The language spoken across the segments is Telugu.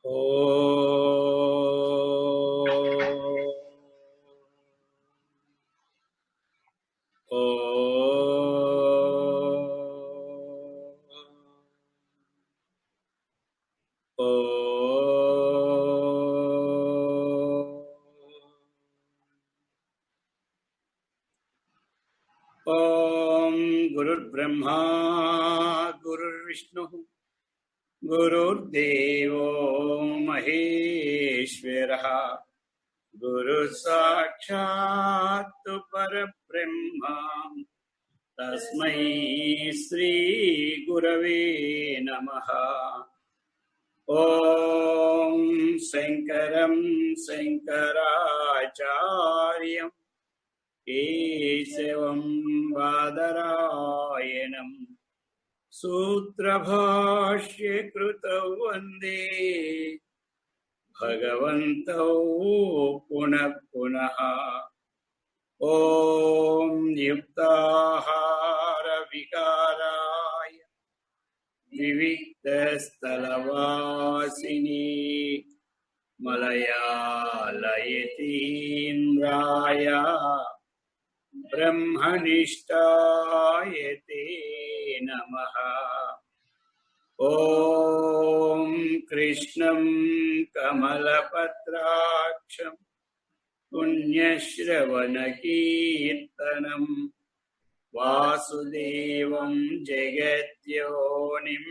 ओम गुरुर्ब्रह्मा गुरुर्विष्णु गुरुर्देवो महेश्वरः गुरुः साक्षात् परब्रह्म तस्मै श्री गुरवे नमः। ओम शंकरं शंकराचार्यं केशवं बादरायणं सूत्रभाष्यकृतौ वन्दे भगवन्तौ पुनः पुनः। ॐ युक्ताहार विकाराय विविक्तस्थलवासिनी मलयालयतीन्द्राय ब्रह्मनिष्ठाय ते नमः। ॐ कृष्णं कमलपत्राक्षं पुण्यश्रवणकीर्तनं वासुदेवं जगद्योनिं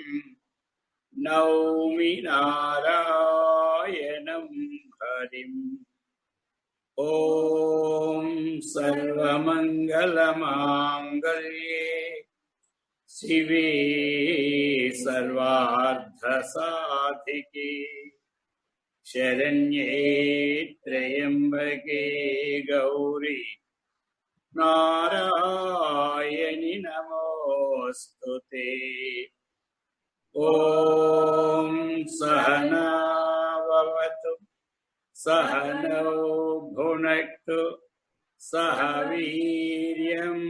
नौमि नारायणं हरिम्। ॐ सर्वमङ्गलमाङ्गल्ये शिवे सर्वार्थसाधिके शरण्ये त्र्यम्बके गौरी नारायणि नमोऽस्तुते। ॐ सहना भवतु सहनौ भुनक्तु सह वीर्यं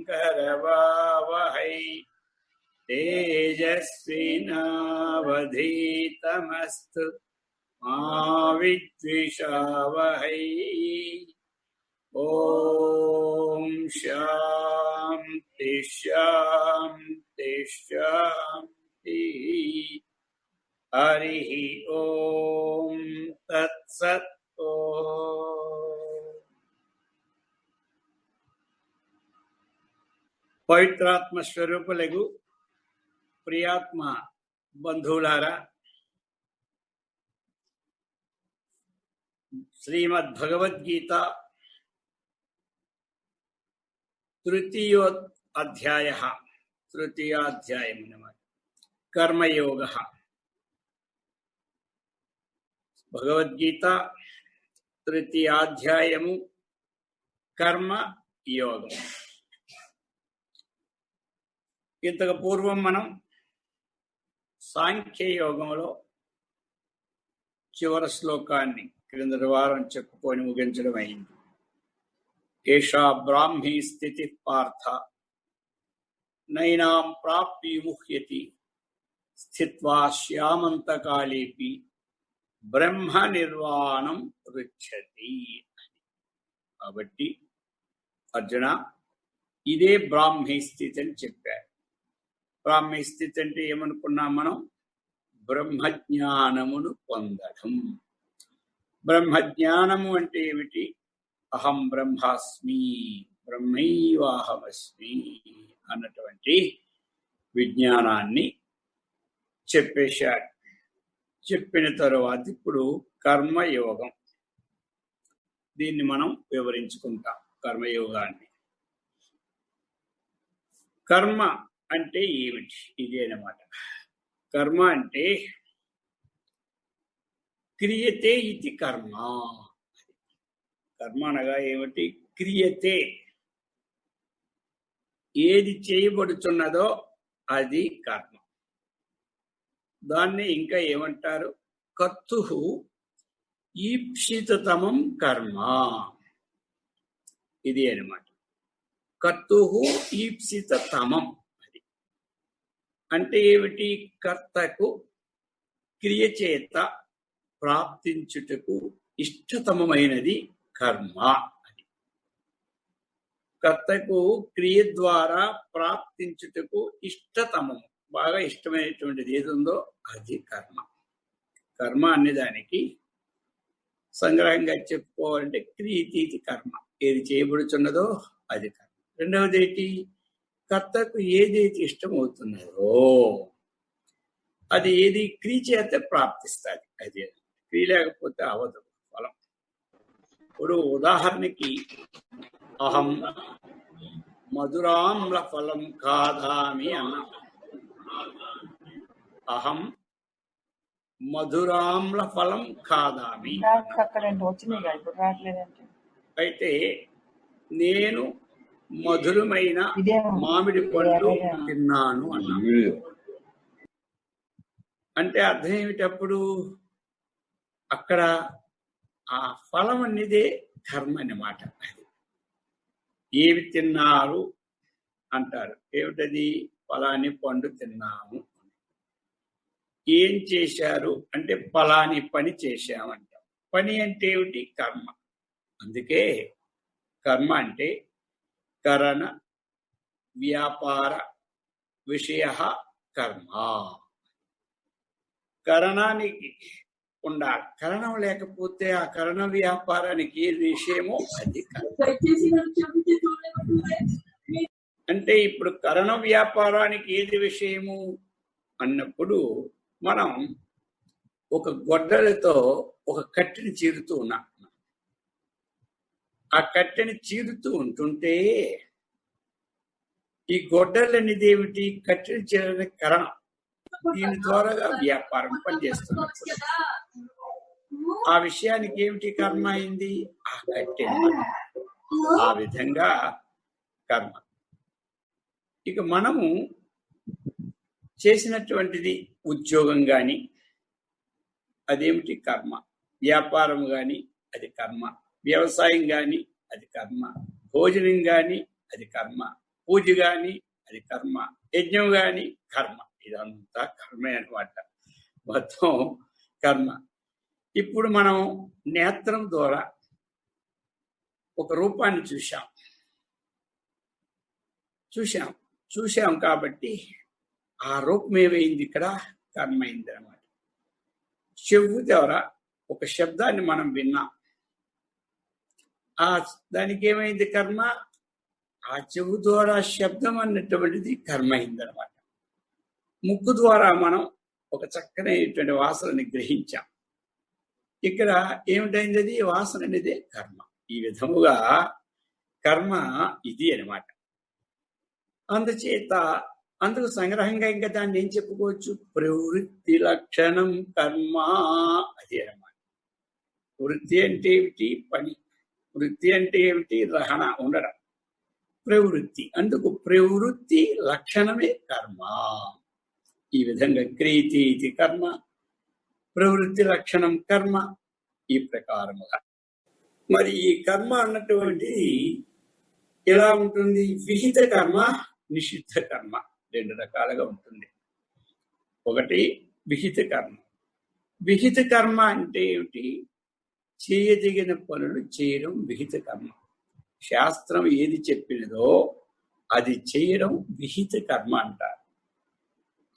करवावहै तेजस्विनावधीतमस्तु मा विद्विषावहै। ॐ शान्ति शान्ति शान्ति। हरिः ॐ तत्सत्। పవిత్రాత్మ స్వరూపులకు ప్రియాత్మ బంధువులారా, శ్రీమద్ భగవద్గీత తృతీయాధ్యాయం అన్నమాట, కర్మయోగ. భగవద్గీత తృతీయాధ్యాయము కర్మయోగం. ఇంతకు పూర్వం మనం సాంఖ్యయోగంలో చివరి శ్లోకాన్ని క్రిందటి వారం చెప్పుకొని ముగించడం అయింది. ఏషా బ్రాహ్మీ స్థితి పార్థ నైనాం ప్రాప్తి ముహ్యతి స్థిత్వా శ్యామంతకాలేపి బ్రహ్మ నిర్వాణం రుచ్యతి. కాబట్టి అర్జున, ఇదే బ్రాహ్మీ స్థితి అని చెప్పారు. బ్రాహ్మీ స్థితి అంటే ఏమనుకున్నాం మనం? బ్రహ్మజ్ఞానమును పొందడం. బ్రహ్మజ్ఞానము అంటే ఏమిటి? అహం బ్రహ్మాస్మి, బ్రహ్మైవాహమస్మి అన్నటువంటి విజ్ఞానాన్ని చెప్పేశాడు. చెప్పిన తరువాత ఇప్పుడు కర్మయోగం, దీన్ని మనం వివరించుకుంటాం. కర్మయోగాన్ని, కర్మ అంటే ఏమిటి? ఇదే అన్నమాట. కర్మ అంటే క్రియతే ఇది కర్మ. కర్మ అనగా ఏమిటి? క్రియతే, ఏది చేయబడుతున్నదో అది కర్మ. దాన్ని ఇంకా ఏమంటారు? కర్తుః ఈప్సితతమం కర్మ. ఇది అన్నమాట. కర్తుః ఈప్సితతమం అంటే ఏమిటి? కర్తకు క్రియ చేత ప్రాప్తించుటకు ఇష్టతమమైనది కర్మ అని. కర్తకు క్రియ ద్వారా ప్రాప్తించుటకు ఇష్టతమము, బాగా ఇష్టమైనటువంటిది ఏది ఉందో అది కర్మ. కర్మ అనే దానికి సంగ్రహంగా చెప్పుకోవాలంటే క్రియతీతి కర్మ, ఏది చేయబడుచున్నదో అది కర్మ. రెండవది ఏంటి? కర్తకు ఏదైతే ఇష్టమవుతున్నదో అది ఏది క్రియ చేత ప్రాప్తిస్తుంది. అది క్రియ లేకపోతే అవదు ఫలం. ఇప్పుడు ఉదాహరణకి అహం మధురామ్ల ఫలం కాదామి అన్నా. అహం మధురామ్ల ఫలం కాదామి. అయితే నేను మధురమైన మామిడి పండు తిన్నాను అన్నాను. అంటే అర్థం ఏమిటప్పుడు? అక్కడ ఆ ఫలం అనేదే కర్మ అన్నమాట. ఏమి తిన్నారు అంటారు, ఏమిటది? ఫలాని పండు తిన్నాము. ఏం చేశారు అంటే ఫలాని పని చేశామంటాం. పని అంటే ఏమిటి? కర్మ. అందుకే కర్మ అంటే కరణ వ్యాపార విషయ కర్మ. కరణానికి ఉండాలి. కరణం లేకపోతే ఆ కరణ వ్యాపారానికి ఏది విషయమో అది కర్మ. అంటే ఇప్పుడు కరణ వ్యాపారానికి ఏది విషయము అన్నప్పుడు మనం ఒక గొడ్డలితో ఒక కట్టెని చీరుతూ ఉన్నాం. ఆ కట్టెని చీరుతూ ఉంటుంటే ఈ గొడ్డలి అనేది ఏమిటి? కట్టెని చీరని కరణం. దీని ద్వారాగా వ్యాపారం పనిచేస్తున్నప్పుడు ఆ విషయానికి ఏమిటి కర్మ అయింది? ఆ కట్టెని. ఆ విధంగా కర్మ. ఇక మనము చేసినటువంటిది ఉద్యోగం గాని అదేమిటి? కర్మ. వ్యాపారం గాని అది కర్మ. వ్యవసాయం గాని అది కర్మ. భోజనం గాని అది కర్మ. పూజ గాని అది కర్మ. యజ్ఞం గాని కర్మ. ఇదంతా కర్మే అనమాట. మొత్తం కర్మ. ఇప్పుడు మనం నేత్రం ద్వారా ఒక రూపాన్ని చూశాం కాబట్టి ఆ రూపం ఏమైంది? ఇక్కడ కర్మ అయింది అనమాట. చెవు ద్వారా ఒక శబ్దాన్ని మనం విన్నాం. దానికి ఏమైంది? కర్మ. ఆ చెవు ద్వారా శబ్దం అన్నటువంటిది కర్మ అయిందనమాట. ముక్కు ద్వారా మనం ఒక చక్కనైనటువంటి వాసనని గ్రహించాం. ఇక్కడ ఏమిటైంది? అది వాసన అనేది కర్మ. ఈ విధముగా కర్మ ఇది అనమాట. అందుచేత అందుకు సంగ్రహంగా ఇంకా దాన్ని ఏం చెప్పుకోవచ్చు? ప్రవృత్తి లక్షణం కర్మ, అది అనమాట. వృత్తి అంటే ఏమిటి? పని. వృత్తి అంటే ఏమిటి? రహణ, ఉండడం. ప్రవృత్తి, అందుకు ప్రవృత్తి లక్షణమే కర్మ. ఈ విధంగా క్రియతి ఇది కర్మ, ప్రవృత్తి లక్షణం కర్మ, ఈ ప్రకారముగా. మరి ఈ కర్మ అన్నటువంటిది ఎలా ఉంటుంది? విహిత కర్మ, నిషిద్ధ కర్మ, రెండు రకాలుగా ఉంటుంది. ఒకటి విహిత కర్మ. విహిత కర్మ అంటే ఏమిటి? చేయదగిన పనులు చేయడం విహిత కర్మ. శాస్త్రం ఏది చెప్పినదో అది చేయడం విహిత కర్మ అంటారు.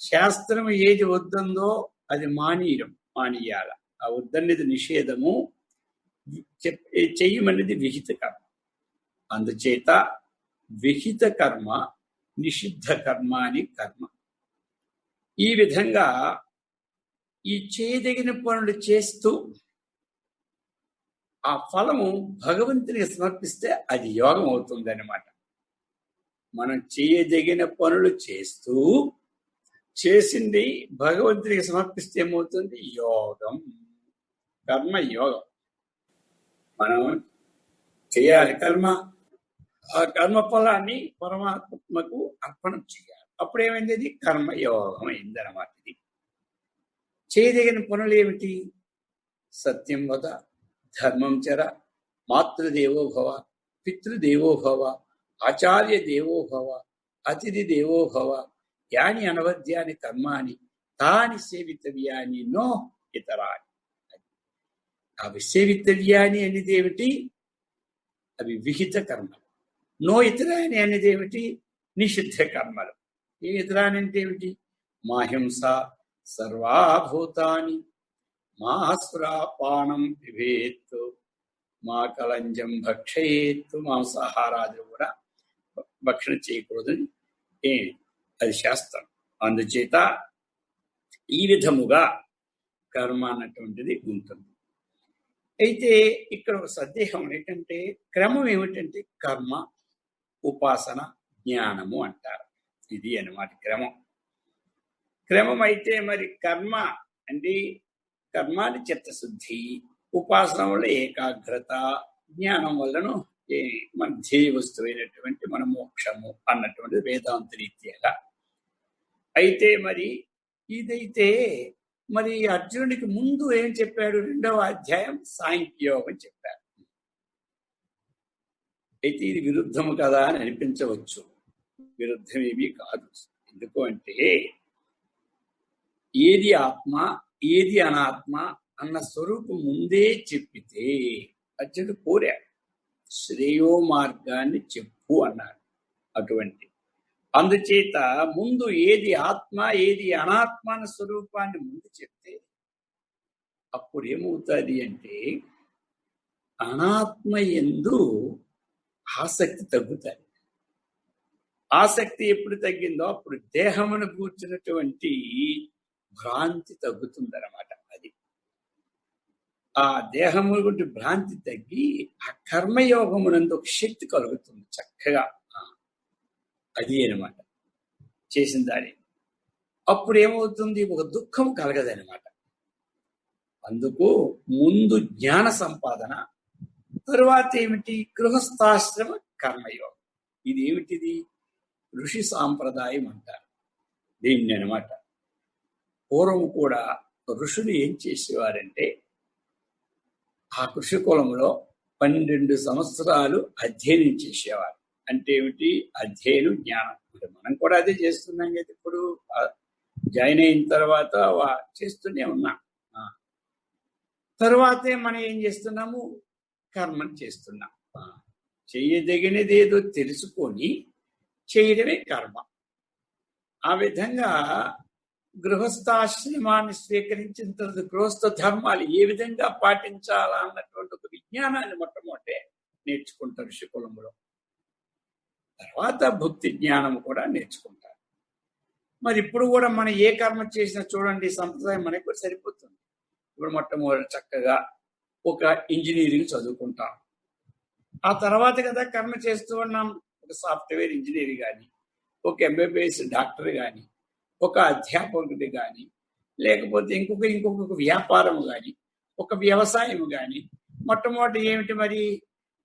శాస్త్రం ఏది వద్దందో అది మానియాల. ఆ వద్దనేది నిషేధము, చెయ్యమనేది విహిత కర్మ. అందుచేత విహిత కర్మ, నిషిద్ధ కర్మ అని కర్మ. ఈ విధంగా ఈ చేయదగిన పనులు చేస్తూ ఆ ఫలము భగవంతునికి సమర్పిస్తే అది యోగం అవుతుంది అన్నమాట. మనం చేయదగిన పనులు చేస్తూ చేసింది భగవంతునికి సమర్పిస్తే ఏమవుతుంది? యోగం. కర్మ యోగం. మనం చేయాలి కర్మ. ఆ కర్మ ఫలాన్ని పరమాత్మకు అర్పణం చేయాలి. అప్పుడేమైంది? అది కర్మయోగం అయిందన్నమాట. ఇది చేయదగిన పనులు ఏమిటి? సత్యం వద, ధర్మం చర, మాతృదేవో భవ, పితృదేవో భవ, ఆచార్య దేవో భవ, అతిథి దేవో భవ, యాని అనవద్యాని కర్మాని తాని సేవితవ్యాని నో ఇతరాని. ఆ విషయవిత్తర్యాని అనేది ఏమిటి? అవి విహిత కర్మలు. నో ఇతరాని అనేది ఏమిటి? నిషిద్ధ కర్మలు. ఏ ఇతరాని అంటే ఏమిటి? మా హింస సర్వాభూతాని, మా స్వరాపానం పిబేత్, మా కలంజం భక్షయేత్, మాంసాహారాదులు కూడా భక్షణ చేయకూడదని అది శాస్త్రం. అందుచేత ఈ విధముగా కర్మ అన్నటువంటిది ఉంటుంది. అయితే ఇక్కడ ఒక సందేహం ఏంటంటే, క్రమం ఏమిటంటే కర్మ, ఉపాసన, జ్ఞానము అంటారు. ఇది అన్నమాట క్రమం. క్రమం అయితే మరి కర్మ అంటే కర్మాని చిత్తశుద్ధి, ఉపాసన వల్ల ఏకాగ్రత, జ్ఞానం వల్లను మన ధ్యేయ వస్తువైనటువంటి మన మోక్షము అన్నటువంటి వేదాంత రీత్యాగా. అయితే మరి ఇదైతే మరి అర్జునుడికి ముందు ఏం చెప్పాడు? 2వ అధ్యాయం సాంఖ్యయోగం చెప్పాడు. అయితే ఇది విరుద్ధము కదా అని అనిపించవచ్చు. విరుద్ధమేమీ కాదు. ఎందుకు అంటే ఏది ఆత్మ ఏది అనాత్మ అన్న స్వరూపం ముందే చెప్పితే అర్జునుడు కోరాడు, శ్రేయో మార్గాన్ని చెప్పు అన్నాడు. అటువంటి అందుచేత ముందు ఏది ఆత్మ ఏది అనాత్మ అన్న స్వరూపాన్ని ముందు చెప్తే అప్పుడు ఏమవుతుంది అంటే అనాత్మ యందు ఆసక్తి తగ్గుతుంది. ఆసక్తి ఎప్పుడు తగ్గిందో అప్పుడు దేహమును కూర్చున్నటువంటి భ్రాంతి తగ్గుతుందన్నమాట. అది ఆ దేహము గురించి భ్రాంతి తగ్గి ఆ కర్మయోగమునందు ఒక శక్తి కలుగుతుంది చక్కగా. అది అనమాట చేసిన దాని. అప్పుడు ఏమవుతుంది? ఒక దుఃఖం కలగదనమాట. అందుకు ముందు జ్ఞాన సంపాదన, తరువాత ఏమిటి? గృహస్థాశ్రమ కర్మయోగం. ఇది ఏమిటిది? ఋషి సాంప్రదాయం అంటారు దీన్ని అనమాట. పూర్వం కూడా ఋషులు ఏం చేసేవారంటే ఆ కృషి కులంలో 12 సంవత్సరాలు అధ్యయనం చేసేవారు. అంటే ఏమిటి? అధ్యయనం, జ్ఞానం. మనం కూడా అదే చేస్తున్నాం కదా. ఇప్పుడు జాయిన్ అయిన తర్వాత చేస్తూనే ఉన్నాం. తర్వాతే మనం ఏం చేస్తున్నాము? కర్మను చేస్తున్నాం. చేయదగినది ఏదో తెలుసుకొని చేయడమే కర్మ. ఆ విధంగా గృహస్థాశ్రమాన్ని స్వీకరించిన తర్వాత గృహస్థ ధర్మాలు ఏ విధంగా పాటించాలా అన్నటువంటి ఒక విజ్ఞానాన్ని మొట్టమొదటి నేర్చుకుంటారు ఋషికులంలో. తర్వాత భక్తి జ్ఞానం కూడా నేర్చుకుంటారు. మరి ఇప్పుడు కూడా మనం ఏ కర్మ చేసినా చూడండి, సంప్రదాయం మనకి కూడా సరిపోతుంది. ఇప్పుడు మొట్టమొదటి చక్కగా ఒక ఇంజనీరింగ్ చదువుకుంటాం. ఆ తర్వాత కదా కర్మ చేస్తూ ఉన్నాం. ఒక సాఫ్ట్వేర్ ఇంజనీర్ కానీ, ఒక ఎంబీబీఎస్ డాక్టర్ కానీ, ఒక అధ్యాపకుడు కానీ, లేకపోతే ఇంకొక వ్యాపారం కానీ, ఒక వ్యవసాయం కానీ, మొట్టమొదటి ఏమిటి మరి?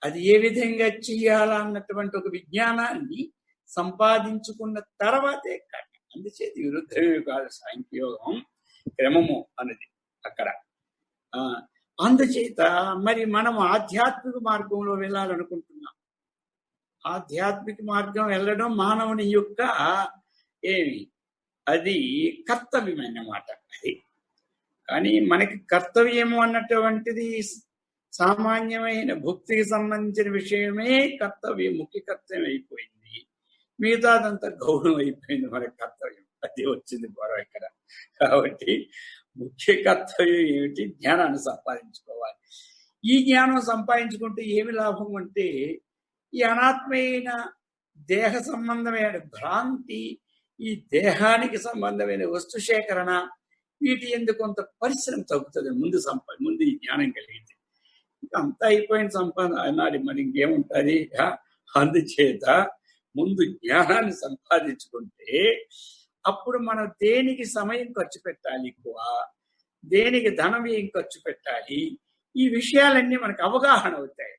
అది ఏ విధంగా చేయాలన్నటువంటి ఒక విజ్ఞానాన్ని సంపాదించుకున్న తర్వాతే కర్మ. అందుచేత విరుద్ధమే కాదు సాంఖ్యయోగం, క్రమము అన్నది అక్కడ. అందుచేత మరి మనం ఆధ్యాత్మిక మార్గంలో వెళ్ళాలనుకుంటున్నాం. ఆధ్యాత్మిక మార్గం వెళ్ళడం మానవుని యొక్క అది కర్తవ్యమైన మాట. అది కానీ మనకి కర్తవ్యము అన్నటువంటిది సామాన్యమైన భక్తికి సంబంధించిన విషయమే కర్తవ్యం, ముఖ్య కర్తవ్యం అయిపోయింది. మిగతాదంతా గౌరవం అయిపోయింది. మన కర్తవ్యం అది వచ్చింది గొడవ ఇక్కడ. కాబట్టి ముఖ్య కర్తవ్యం ఏమిటి? జ్ఞానాన్ని సంపాదించుకోవాలి. ఈ జ్ఞానం సంపాదించుకుంటే ఏమి లాభం అంటే ఈ అనాత్మైన దేహ సంబంధమైన భ్రాంతి, ఈ దేహానికి సంబంధమైన వస్తు సేకరణ, వీటి ఎందుకు కొంత పరిశ్రమ తగ్గుతుంది. ముందు ఈ జ్ఞానం కలిగితే అంతా అయిపోయిన సంపాదన అన్నాడు. మరి ఇంకేముంటుంది? అందుచేత ముందు జ్ఞానాన్ని సంపాదించుకుంటే అప్పుడు మనం దేనికి సమయం ఖర్చు పెట్టాలి ఎక్కువ, దేనికి ధనం ఏం ఖర్చు పెట్టాలి, ఈ విషయాలన్నీ మనకు అవగాహన అవుతాయి.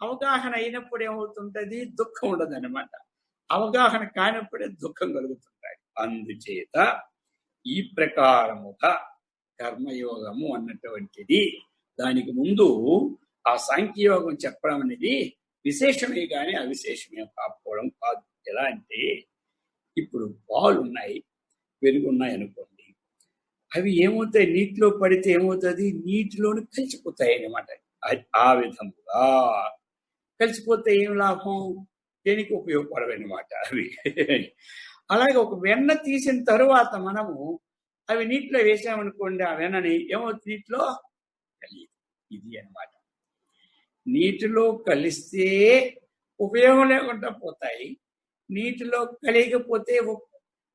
అవగాహన అయినప్పుడు ఏమవుతుంటది? దుఃఖం ఉండదు అనమాట. అవగాహన కానప్పుడే దుఃఖం కలుగుతుంటాయి. అందుచేత ఈ ప్రకారముగా కర్మయోగము అన్నటువంటిది దానికి ముందు ఆ సాంఖ్యయోగం చెప్పడం అనేది విశేషమే కానీ అవిశేషమే కాకపోవడం కాదు. ఎలా అంటే ఇప్పుడు పాలు ఉన్నాయి, పెరుగున్నాయి అనుకోండి. అవి ఏమవుతాయి, నీటిలో పడితే ఏమవుతుంది, నీటిలోని కలిసిపోతాయి అన్నమాట. ఆ విధముగా కలిసిపోతే ఏం లాభం, దేనికి ఉపయోగపడవన్నమాట అవి. అలాగే ఒక వెన్న తీసిన తరువాత మనము అవి నీటిలో వేసామనుకోండి, ఆ వెన్నని ఏమవుతుంది, నీటిలో కలియదు. ఇది అన్నమాట. నీటిలో కలిస్తే ఉపయోగం లేకుండా పోతాయి, నీటిలో కలియకపోతే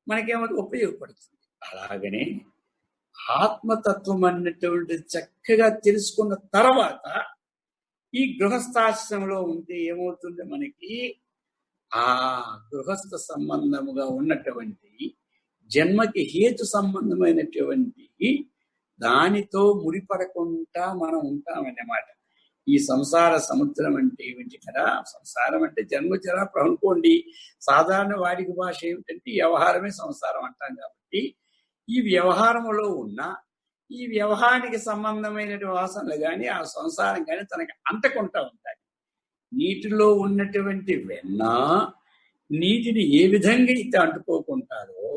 మనకేమో ఉపయోగపడుతుంది. అలాగనే ఆత్మతత్వం అన్నటువంటిది చక్కగా తెలుసుకున్న తర్వాత ఈ గృహస్థాశ్రమంలో ఉంటే ఏమవుతుంది, మనకి ఆ గృహస్థ సంబంధముగా ఉన్నటువంటి జన్మకి హేతు సంబంధమైనటువంటి దానితో ముడిపడకుండా మనం ఉంటామన్నమాట. ఈ సంసార సముద్రం అంటే ఏమిటి కదా, సంసారం అంటే జన్మజరా అనుకోండి. సాధారణ వాడికి భాష ఏమిటంటే వ్యవహారమే సంసారం అంటాం. కాబట్టి ఈ వ్యవహారంలో ఉన్న ఈ వ్యవహారానికి సంబంధమైనటువంటి వాసనలు కానీ ఆ సంసారం కానీ తనకి అంటకుంటా ఉంటాయి. నీటిలో ఉన్నటువంటి వెన్న నీటిని ఏ విధంగా అయితే అంటుకోకుంటారో,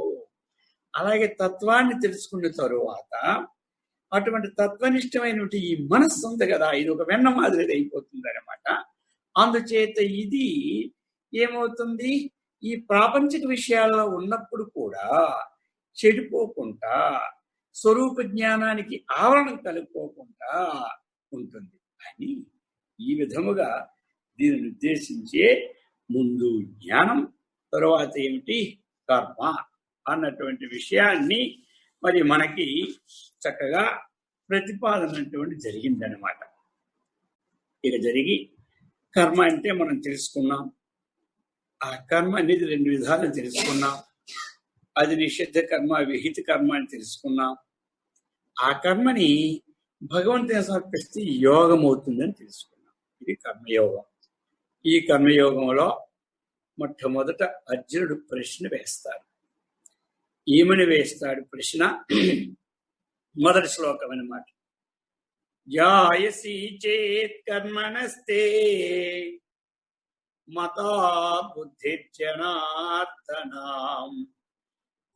అలాగే తత్వాన్ని తెలుసుకున్న తరువాత అటువంటి తత్వనిష్టమైనటువంటి ఈ మనస్సు ఉంది కదా, ఇది ఒక వెన్న మాదిరి అయిపోతుంది అనమాట. అందుచేత ఇది ఏమవుతుంది, ఈ ప్రాపంచిక విషయాల్లో ఉన్నప్పుడు కూడా చెడిపోకుండా స్వరూప జ్ఞానానికి ఆవరణం కలుపుకోకుండా ఉంటుంది అని ఈ విధముగా దీనిని ఉద్దేశించే ముందు జ్ఞానం, తరువాత ఏమిటి కర్మ అన్నటువంటి విషయాన్ని మరి మనకి చక్కగా ప్రతిపాదనటువంటి జరిగిందనమాట. ఇక జరిగి కర్మ అంటే మనం తెలుసుకున్నాం. ఆ కర్మ అనేది 2 విధాలు తెలుసుకున్నాం. అది నిషిద్ధ కర్మ, విహిత కర్మ అని తెలుసుకున్నాం. ఆ కర్మని భగవంతుని సమర్పిస్తే యోగం అవుతుందని తెలుసుకున్నాం. ఇది కర్మయోగం. ఈ కర్మయోగంలో మొట్టమొదట అర్జునుడు ప్రశ్న వేస్తాడు. ఏమని వేస్తాడు ప్రశ్న? మొదటి శ్లోకం అన్నమాట. జాయసి చేత్ కర్మణస్తే మతా బుద్ధిర్జనార్దనాం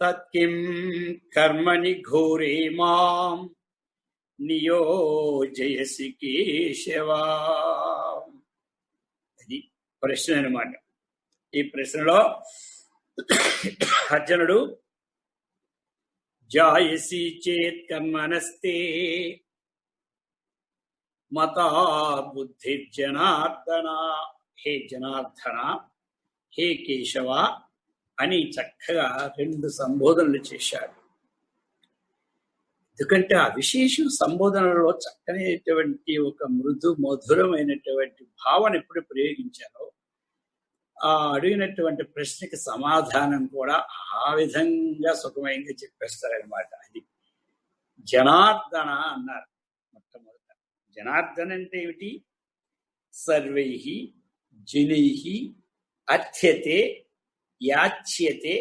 తత్కిం కర్మని ఘోరే మాం నియోజయసి కేశవా. అది ప్రశ్న అన్నమాట. ఈ ప్రశ్నలో అర్జునుడు జాయసి చేత్ కర్మణస్తే మతా బుద్ధిర్జనార్దన, హే జనార్దన, హే కేశవ అని చక్కగా 2 సంబోధనలు చేశాడు. ఎందుకంటే ఆ విశేష సంబోధనలో చక్కనైనటువంటి ఒక మృదు మధురమైనటువంటి భావన ఎప్పుడు ప్రయోగించారో ఆ అడిగినటువంటి ప్రశ్నకి సమాధానం కూడా ఆ విధంగా సుఖమైంది చెప్పేస్తారనమాట. అది జనార్దన అన్నారు మొట్టమొదట. జనార్దన అంటే ఏమిటి? సర్వై జనై అర్థ్యతే యాచ్యతే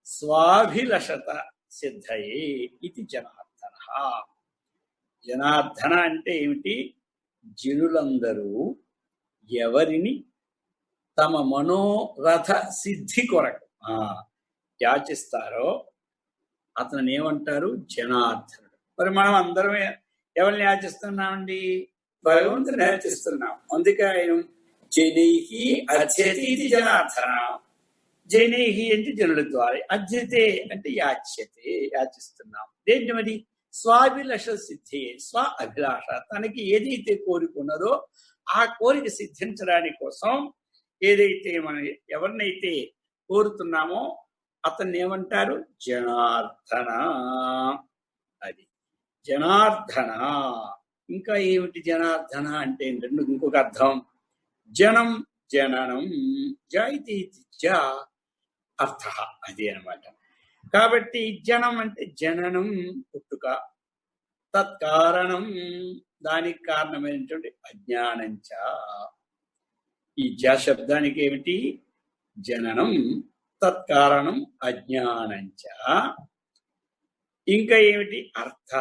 స్వాభిలషత సిద్ధయే ఇది జనార్దన. జనార్దన అంటే ఏమిటి? జనులందరూ ఎవరిని తమ మనోరథ సిద్ధి కొరకు యాచిస్తారో అతను ఏమంటారు? జనార్దనుడు. మరి మనం అందరం ఎవరిని యాచిస్తున్నామండి? భగవంతుని యాచిస్తున్నాం. అందుకే ఆయన జనైహి అధ్యతే ఇది జనార్దన. జనైహి అంటే జనుల ద్వారా, అధ్యతే అంటే యాచ్యతే, యాచిస్తున్నాం. దేంటి మరి? స్వాభిలాష సిద్ధి, స్వ అభిలాష, తనకి ఏదైతే కోరికున్నదో ఆ కోరిక సిద్ధించడానికి కోసం ఏదైతే మనం ఎవరినైతే కోరుతున్నామో అతన్ని ఏమంటారు? జనార్దన. అది జనార్దన. ఇంకా ఏమిటి జనార్దన అంటే? ఇంకొక అర్థం, జనం జననం, జాయితీ అర్థ, అది అనమాట. కాబట్టి జనం అంటే జననం, పుట్టుక, తత్కారణం దానికి కారణమైనటువంటి అజ్ఞానంచ. ఈ జ శబ్దానికి ఏమిటి? జననం, తత్కారణం, అజ్ఞానంచ. ఇంకా ఏమిటి? అర్థ.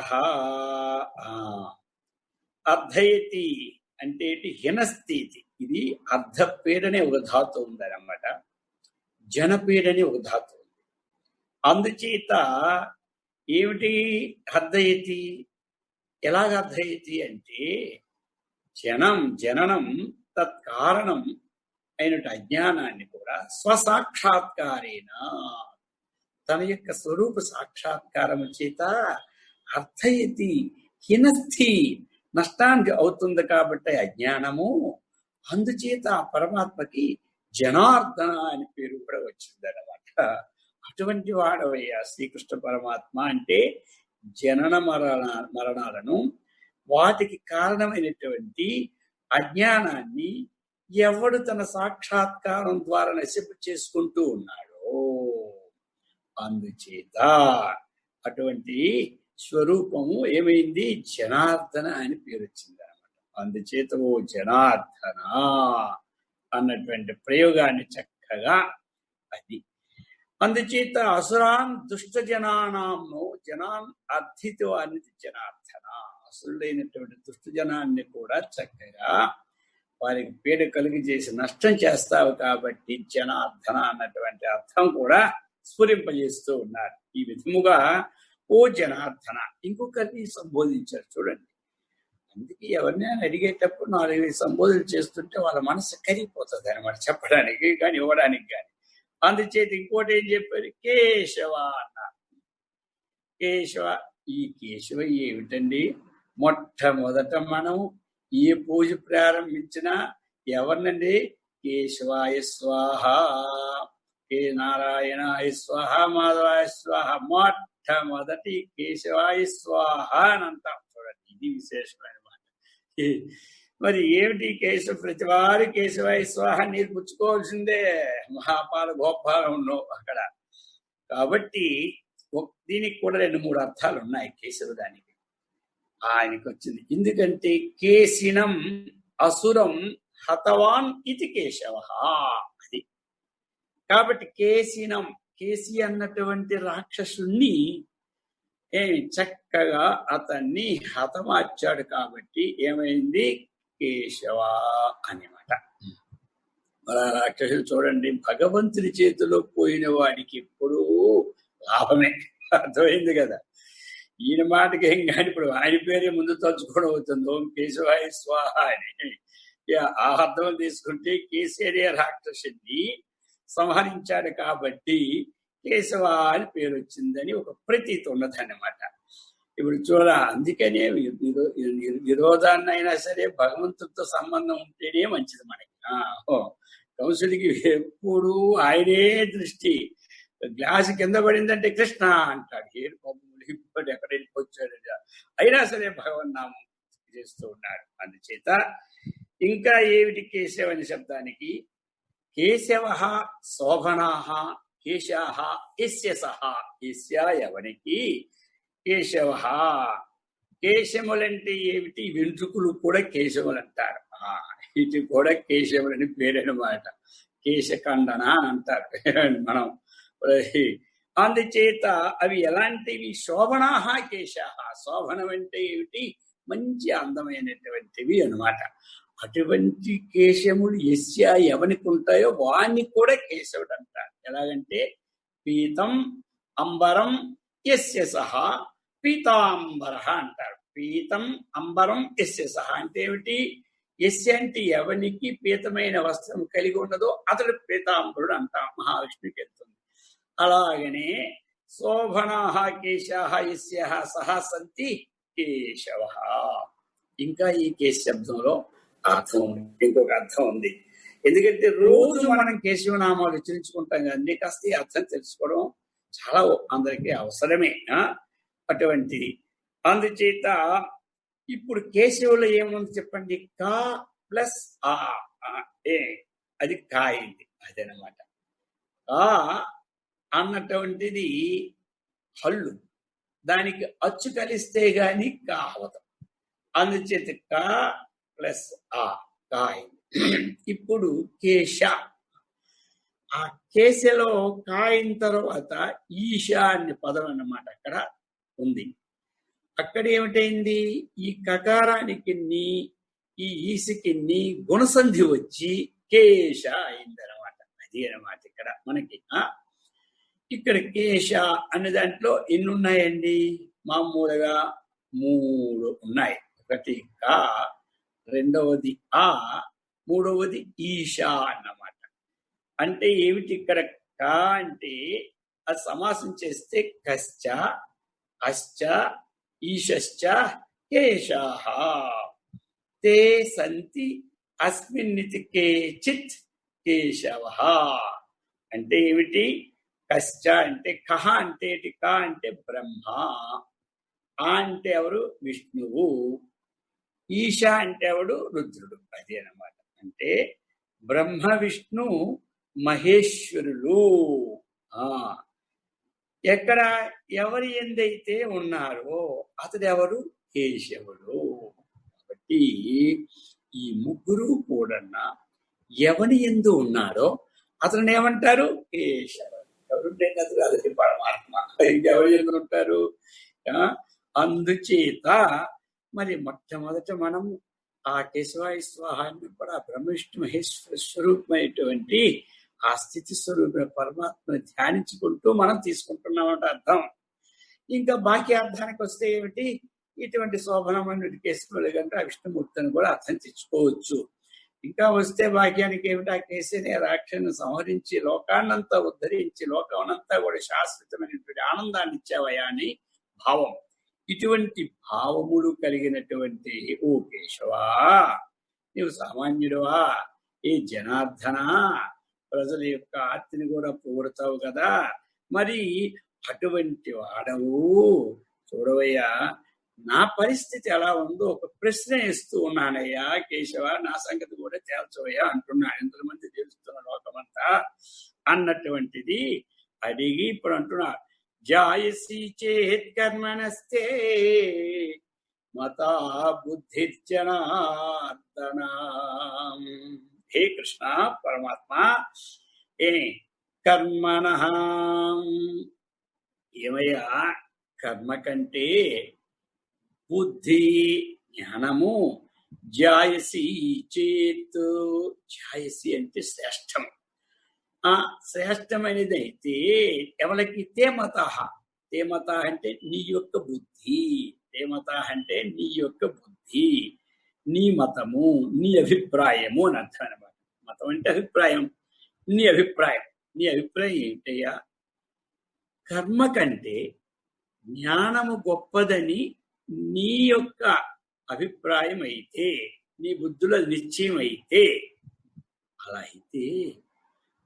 అర్థయతి అంటే హీనస్థితి. ఇది అర్ధపీడనే ఒక ధాతు ఉందన్నమాట, జనపీడని ఒక ధాతు ఉంది. అందుచేత ఏమిటి అర్థయతి? ఎలాగ అర్థయతి అంటే జననం తత్కారణం అయినట్టు అజ్ఞానాన్ని కూడా స్వసాక్షాత్కారేన తన యొక్క స్వరూప సాక్షాత్కారము చేత అర్థయతి హినస్థి నష్టానికి అవుతుంది కాబట్టి అజ్ఞానము. అందుచేత ఆ పరమాత్మకి జనార్దన అని పేరు కూడా వచ్చిందన్నమాట. అటువంటి వాడవయ్యా శ్రీకృష్ణ పరమాత్మ అంటే జనన మరణాలను వాటికి కారణమైనటువంటి అజ్ఞానాన్ని ఎవడు తన సాక్షాత్కారం ద్వారా నశింప చేసుకుంటూ ఉన్నాడో అందుచేత అటువంటి స్వరూపము ఏమైంది? జనార్దన అని పేరు వచ్చింది అనమాట. అందుచేత ఓ జనార్దన అన్నటువంటి ప్రయోగాన్ని చక్కగా అది. అందుచేత అసురాన్ దుష్ట జనానాంను జనాన్ అర్థితో అనేది జనార్దన. అసురులైనటువంటి దుష్ట జనాన్ని కూడా చక్కగా వారికి పీడ కలిగి చేసి నష్టం చేస్తావు కాబట్టి జనార్దన అన్నటువంటి అర్థం కూడా స్ఫురింపజేస్తూ ఉన్నారు. ఈ విధముగా ఓ జనార్దన ఇంకొకరిని సంబోధించారు చూడండి. అందుకే ఎవరినైనా అడిగేటప్పుడు 4 సంబోధనలు చేస్తుంటే వాళ్ళ మనసు కరిగిపోతుంది అనమాట, చెప్పడానికి కానీ ఇవ్వడానికి కానీ. అందుచేత ఇంకోటి ఏం చెప్పారు? కేశవ అన్నారు. కేశవ, ఈ కేశవ ఏమిటండి? మొట్టమొదట మనం ఏ పూజ ప్రారంభించినా ఎవరినండి? కేశవాయ స్వాహ, కే నారాయణాయ స్వాహ, మాధవాయ స్వాహ, మొట్టమొదటి కేశవాయ స్వాహ అని అంటాం చూడండి. ఇది విశేషమైన మాట. మరి ఏమిటి కేశవ? ప్రతి వారి కేశవాయ స్వాహ నీరు పుచ్చుకోవాల్సిందే, మహాపాల గోపాలం ఉండవు అక్కడ. కాబట్టి దీనికి కూడా 2-3 అర్థాలు ఉన్నాయి కేశవ దానికి. ఆయనకి వచ్చింది ఎందుకంటే కేశినం అసురం హతవాన్ ఇది కేశవ అది. కాబట్టి కేశినం, కేసి అన్నటువంటి రాక్షసుణ్ణి చక్కగా అతన్ని హతమార్చాడు కాబట్టి ఏమైంది? కేశవ అన్నమాట. మరి రాక్షసులు చూడండి, భగవంతుని చేతిలో పోయిన వాడికి ఎప్పుడూ లాభమే. అర్థమైంది కదా? ఈయన మాటకి ఏం కానీ ఇప్పుడు ఆయన పేరే ముందు తలుచుకోవడం అవుతుంది. ఓం కేశవాయ స్వాహ అని. ఆ అర్థం తీసుకుంటే కేసరి రాక్షసుని సంహరించాడు కాబట్టి కేశవ అని పేరు వచ్చిందని ఒక ప్రతీతి ఉన్నదన్నమాట. ఇప్పుడు చూడ, అందుకనే విరోధాన్నైనా సరే భగవంతుడితో సంబంధం ఉంటేనే మంచిది మనకి. కంసుడికి ఎప్పుడు ఆయనే దృష్టి. గ్లాసు కింద పడిందంటే కృష్ణ అంటాడు, ఏడు కొమ్ములు ఇప్పటి ఎక్కడ వెళ్ళిపోచ్చాడు. అయినా సరే భగవన్నామం చేస్తూ ఉన్నాడు. అందుచేత ఇంకా ఏమిటి కేశవ అనే శబ్దానికి? కేశవ శోభనాహ కేశాహ యస్య సహ, యస్య ఎవరికి? కేశవ. కేశములంటే ఏమిటి? వెంట్రుకలు కూడా కేశవులు అంటారు. ఇటు కూడా కేశవులని పేరనమాట. కేశఖండన అంటారు మనం. అందుచేత అవి ఎలాంటివి? శోభనాహ కేశాహ. శోభనం అంటే ఏమిటి? మంచి అందమైనటువంటివి అనమాట. అటువంటి కేశములు యస్య ఎవనికి ఉంటాయో వాణ్ణి కూడా కేశవుడు అంటారు. ఎలాగంటే పీతం అంబరం యస్య సహ పీతాంబర అంటారు. పీతం అంబరం యస్య సహ అంటే ఏమిటి? యస్య అంటే ఎవనికి పీతమైన వస్త్రం కలిగి ఉన్నదో అతడు పీతాంబరుడు అంటాం. మహావిష్ణుకి వెళ్తుంది. అలాగనే శోభనాహ కేశాహ యస్య సహ సంతి కేశవ. ఇంకా ఈ కేశ శబ్దంలో అర్థం ఇంకొక అర్థం ఉంది. ఎందుకంటే రోజు మనం కేశవనామాలు ఉచ్చరించుకుంటాం కదండి, కాస్త ఈ అర్థం తెలుసుకోవడం చాలా అందరికీ అవసరమే. అటువంటిది. అందుచేత ఇప్పుడు కేశవులో ఏముంది చెప్పండి? కా ప్లస్ ఆ, అది కా అయింది. అదనమాట. కా అన్నటువంటిది హల్లు, దానికి అచ్చు కలిస్తే గాని కా అవతం. అందుచేత కా ప్లస్ ఆ, కా అయింది. ఇప్పుడు కేశ, ఆ కేశలో కాయిన తర్వాత ఈశా అనే పదం అన్నమాట అక్కడ ఉంది. అక్కడ ఏమిటైంది? ఈ కకారానికి నీ, ఈ ఈసికి నీ గుణసంధి వచ్చి కేశ అయిందనమాట. అది అనమాట ఇక్కడ మనకి. ఇక్కడ కేశ అనే దాంట్లో ఎన్ని ఉన్నాయండి? మామూలుగా 3 ఉన్నాయి. ఒకటి కా, రెండవది ఆ, మూడవది ఈశా అన్నమాట. అంటే ఏమిటి ఇక్కడ? కా అంటే అది సమాసం చేస్తే కశ్చ, అశ్చ, ఈశశ్చ, కేశాః తే సంతి అస్మిన్నితి కేచిత్ కేశవః. అంటే ఏమిటి? కశ్చ అంటే కహ అంటే ఏంటి? క అంటే బ్రహ్మ, ఆ అంటే ఎవరు? విష్ణువు, ఈశ అంటే ఎవడు? రుద్రుడు. అదే అన్నమాట. అంటే బ్రహ్మ విష్ణు మహేశ్వరులు ఎక్కడ ఎవరి ఎందైతే ఉన్నారో అతడు ఎవరు? కేశవుడు. కాబట్టి ఈ ముగ్గురు కూడా ఎవని ఎందు ఉన్నారో అతను ఏమంటారు? కేశవుడు. ఎవరుంటే అతడు అతడి పరమాత్మ. ఎవరు ఎందు ఉంటారు? అందుచేత మరి మొట్టమొదట మనం ఆ కేశవాయ స్వాహాన్ని కూడా బ్రహ్మ విష్ణు మహేశ్వర స్వరూపమైనటువంటి ఆ స్థితి స్వరూప పరమాత్మను ధ్యానించుకుంటూ మనం తీసుకుంటున్నామంటే అర్థం. ఇంకా బాకీ అర్థానికి వస్తే ఏమిటి? ఇటువంటి శోభనమైన కేశవులు కనుక ఆ విష్ణుమూర్తిని కూడా అర్థం తెచ్చుకోవచ్చు. ఇంకా వస్తే వాక్యానికి ఏమిటి? ఆ కేశిని రాక్షను సంహరించి లోకాన్నంతా ఉద్ధరించి లోకమంతా కూడా శాశ్వతమైనటువంటి ఆనందాన్ని ఇచ్చావయా అని భావం. ఇటువంటి భావములు కలిగినటువంటి ఓ కేశవా, నీవు సామాన్యుడువా? ఈ జనార్దన ప్రజల యొక్క ఆర్తిని కూడా పోగొడతావు కదా, మరి అటువంటి వాడవు. చూడవయ్యా, నా పరిస్థితి ఎలా ఉందో ఒక ప్రశ్న ఇస్తూ ఉన్నానయ్యా కేశవ, నా సంగతి కూడా తేల్చవయ్యా అంటున్నా. ఎంతమంది తెలుస్తున్న లోకమంతా అన్నటువంటిది అడిగి ఇప్పుడు అంటున్నా. జాయసి చేత్ కర్మణస్తే మతా బుద్ధిర్జనార్దన. హే కృష్ణ పరమాత్మ, కర్మణ ఏమయ్యా? కర్మ కంటే బుద్ధి జ్ఞానము జాయసి చేత్. జాయసి అంటే శ్రేష్టం. ఆ శ్రేష్టమైనది అయితే ఎవరికి? తేమత. తేమత అంటే నీ యొక్క బుద్ధి. తేమత అంటే నీ యొక్క బుద్ధి, నీ మతము, నీ అభిప్రాయము అని అర్థం అనమాట. మతం అంటే అభిప్రాయం. నీ అభిప్రాయం. నీ అభిప్రాయం ఏంటయ్యా? కర్మ కంటే జ్ఞానము గొప్పదని నీ యొక్క అభిప్రాయం అయితే, నీ బుద్ధుల నిశ్చయం అయితే, అలా అయితే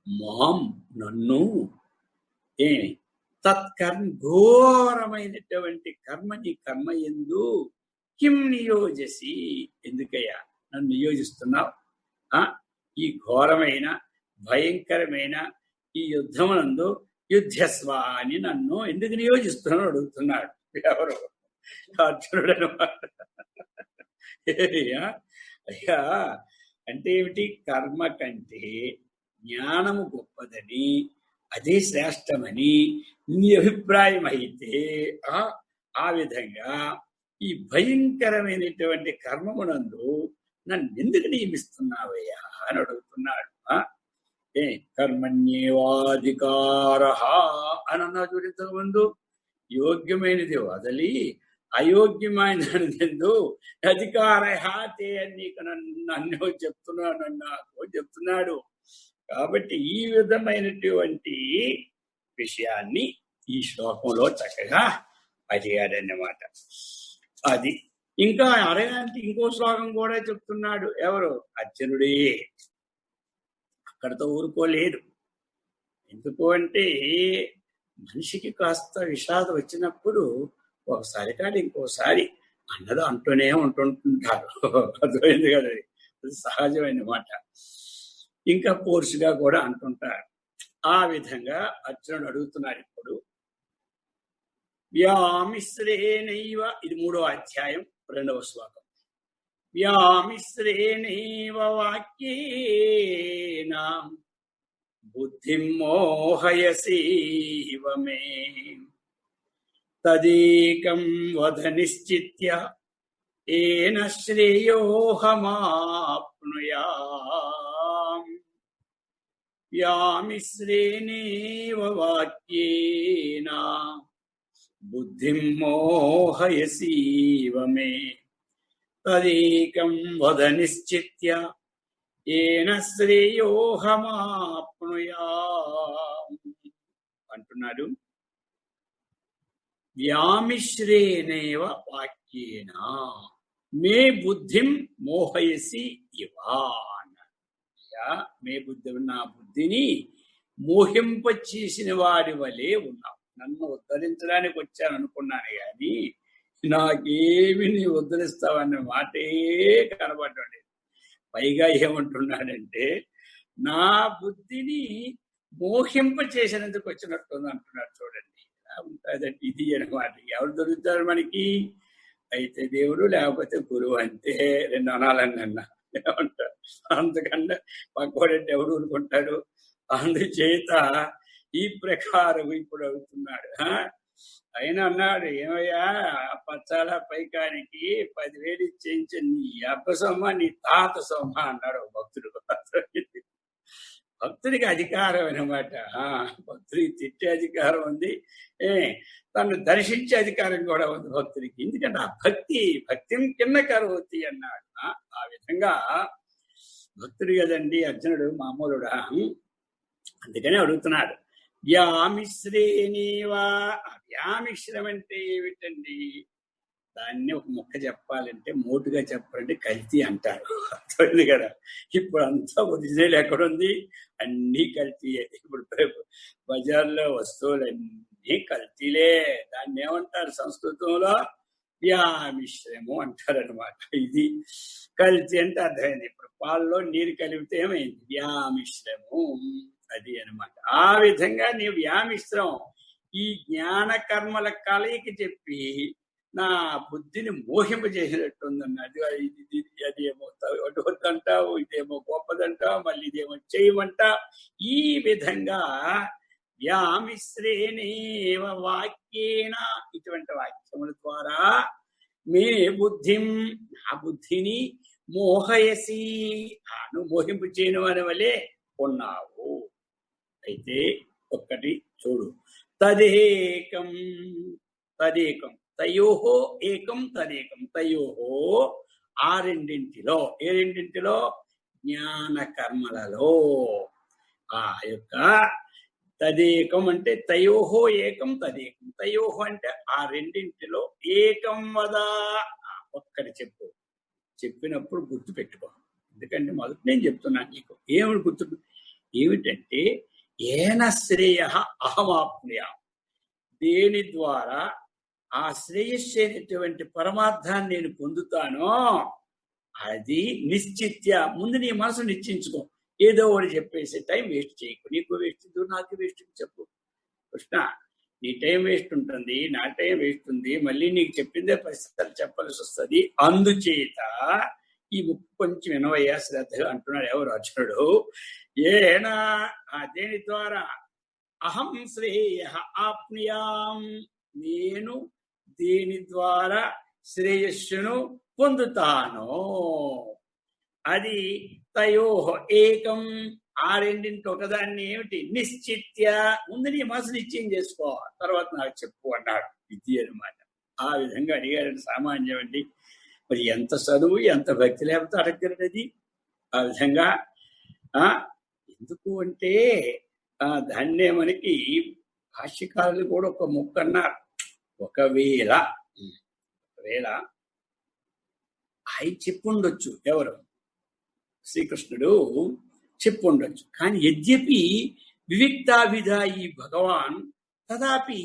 మాం నన్ను తత్కర్మ ఘోరమైనటువంటి కర్మ, నీ కర్మ యందు కిం నియోజసి, ఎందుకయ్యా నన్ను నియోజిస్తున్నావు? ఈ ఘోరమైన భయంకరమైన ఈ యుద్ధమునందు యుద్ధస్వ అని నన్ను ఎందుకు నియోజిస్తున్నావు అడుగుతున్నాడు. ఎవరు? అర్జునుడు అనమాట. అయ్యా అంటే ఏమిటి? కర్మ కంటే జ్ఞానము గొప్పదని, అదే శ్రేష్టమని నీ అభిప్రాయం అయితే ఆ విధంగా ఈ భయంకరమైనటువంటి కర్మమునందు నన్ను ఎందుకు నియమిస్తున్నావయ్యా అని అడుగుతున్నాడు. కర్మణ్యేవాధికార అని అన్నా చూడంత ముందు. యోగ్యమైనది వదలి అయోగ్యమైనది అధికార తే అని నీకు నన్ను చెప్తున్నాడు. కాబట్టి ఈ విధమైనటువంటి విషయాన్ని ఈ శ్లోకంలో చక్కగా అడిగాడన్నమాట. అది ఇంకా అడగడానికి ఇంకో శ్లోకం కూడా చెప్తున్నాడు. ఎవరు? అర్జునుడే. అక్కడితో ఊరుకోలేదు. ఎందుకు అంటే మనిషికి కాస్త విషాదం వచ్చినప్పుడు ఒకసారి కాదు ఇంకోసారి అన్నది అంటూనే ఉంటుంటారు. అర్థమైంది కదా, అది సహజమైన మాట. ఇంకా పోర్సుగా కూడా అంటుంటారు. ఆ విధంగా అర్జునుడు అడుగుతున్నాడు. ఇప్పుడు వ్యామిశ్రేణైవ, ఇది 3వ అధ్యాయం 2వ శ్లోకం. వ్యామిశ్రేణైవ వాక్యేన బుద్ధిం మోహయసీవ మే తదేకం వద నిశ్చిత్య ఏన శ్రేయోహమాప్నుయామ్. వ్యామిశ్రేణేవ వాక్యేన బుద్ధిం మోహయసీవ మే తదేకం వద నిశ్చిత్య ఏన శ్రేయోహమాప్నుయామ్ అంటున్నాడు. వ్యామిశ్రేణేవ వాక్యేన మే బుద్ధిం మోహయసి ఇవా అన్నాడు. మే బుద్ధి, నా బుద్ధిని మోహింప చేసిన వాడి వలె ఉన్నావు. నన్ను ఉద్ధరించడానికి వచ్చాను అనుకున్నాను, కానీ నాకేమి నీ ఉద్ధరిస్తావన్న మాటే కనబడ్డాడు. పైగా ఏమంటున్నాడంటే, నా బుద్ధిని మోహింప చేసినందుకు వచ్చినట్టుంది అంటున్నాడు. చూడండి ఎలా ఉంటుందంటే ఇది అనమాట. ఎవరు దొరుకుతారు మనకి? అయితే దేవుడు, లేకపోతే గురువు, అంతే. రెండు అనాలని అన్నా ఏమంటారు. అంతకన్నా పక్కోడంటే ఎవడు ఊరుకుంటాడు? అందుచేత ఈ ప్రకారం ఇప్పుడు అవుతున్నాడు. ఆయన అన్నాడు, ఏమయ్యా పచ్చాల పైకానికి 10,000 ఇచ్చేయించి నీ అబ్బ సొమ్మ, నీ తాత సొమ్మ అన్నాడు భక్తుడు. భక్తుడికి అధికారం అనమాట. భక్తుడికి తిట్టే అధికారం ఉంది, తను దర్శించే అధికారం కూడా ఉంది భక్తుడికి. ఎందుకంటే ఆ భక్తి కింద కరోతి అన్నాడు. ఆ విధంగా భక్తుడు కదండి అర్జునుడు, మామూలుడా. అందుకనే అడుగుతున్నాడు, వ్యామిశ్రేణేవా. వ్యామిశ్రం అంటే ఏమిటండి? దాన్ని ఒక ముక్క చెప్పాలంటే, మోటుగా చెప్పాలంటే కల్తీ అంటారు. అర్థమైంది కదా? ఇప్పుడు అంతా ఒరిజినల్ ఎక్కడుంది? అన్నీ కల్తీయే. ఇప్పుడు బజార్లో వస్తువులన్నీ కల్తీలే. దాన్ని ఏమంటారు సంస్కృతంలో? వ్యామిశ్రము అంటారనమాట. ఇది కల్తీ అంటే అర్థమైంది. ఇప్పుడు పాల్లో నీరు కలిపితే ఏమైంది? వ్యామిశ్రము. అది అనమాట. ఆ విధంగా నీ వ్యామిశ్రం ఈ జ్ఞాన కర్మల కలయికి చెప్పి నా బుద్ధిని మోహింపజేసినట్టుందన్నది. అదేమో వద్దంటావు, ఇదేమో గొప్పదంటావు, మళ్ళీ ఇదేమో చేయమంటావు. ఈ విధంగా వ్యామిశ్రేణేవ వాక్యేన, ఇటువంటి వాక్యముల ద్వారా మే బుద్ధిం, నా బుద్ధిని మోహయసి, నువ్వు మోహింపు చేయని వారి వలె ఉన్నావు. అయితే ఒక్కటి చూడు, తదేకం తదేకం తయోహో ఏకం తదేకం. తయోహో ఆ రెండింటిలో, ఏ రెండింటిలో? జ్ఞాన కర్మలలో. ఆ యొక్క తదేకం అంటే తయోహో ఏకం తదేకం. తయోహో అంటే ఆ రెండింటిలో ఏకం వదా, ఒక్కటి చెప్పు. చెప్పినప్పుడు గుర్తు పెట్టుకో. ఎందుకంటే మొదటి నేను చెప్తున్నాను నీకు. ఏమిటంటే ఏన శ్రేయ అహమాప్నుయా, దేని ద్వారా ఆ శ్రేయస్సు అయినటువంటి పరమార్థాన్ని నేను పొందుతానో అది నిశ్చిత్య. ముందు నీ మనసు నిశ్చయించుకో. ఏదో ఒకటి చెప్పేసి టైం వేస్ట్ చేయకు. నీకు వేస్ట్, నాకు వేస్ట్ చెప్పు. కృష్ణ, నీ టైం వేస్ట్ ఉంటుంది, నా టైం వేస్ట్ ఉంది, మళ్ళీ నీకు చెప్పిందే పరిస్థితులు చెప్పాల్సి వస్తుంది. అందుచేత ఈ ముక్కు కొంచెం వినవయ్యా శ్రద్ధగా అంటున్నాడు ఎవరు? అర్జునుడు. ఏనా దేని ద్వారా? అహం శ్రేయ ఆప్నుయాం, నేను దేని ద్వారా శ్రేయస్సును పొందుతాను. అది తయోహ ఏకం, ఆ రెండింటి ఒకదాన్ని ఏమిటి? నిశ్చిత్య. ముందు నీ మనసు నిశ్చయం చేసుకో, తర్వాత నాకు చెప్పు అన్నాడు. ఇది అనమాట. ఆ విధంగా అడిగారండి. సామాన్యం అండి. మరి ఎంత చదువు, ఎంత భక్తి లేకపోతే అడగలది. ఆ విధంగా ఎందుకు అంటే దాన్నే మనకి భాష్యకారులు కూడా ఒక ముక్క అన్నారు. ఒకవేళ ఆయన చెప్పుండొచ్చు, ఎవరు? శ్రీకృష్ణుడు చెప్పుండొచ్చు. కానీ యద్యపి వివిక్తాభిధాయి భగవాన్ తదాపి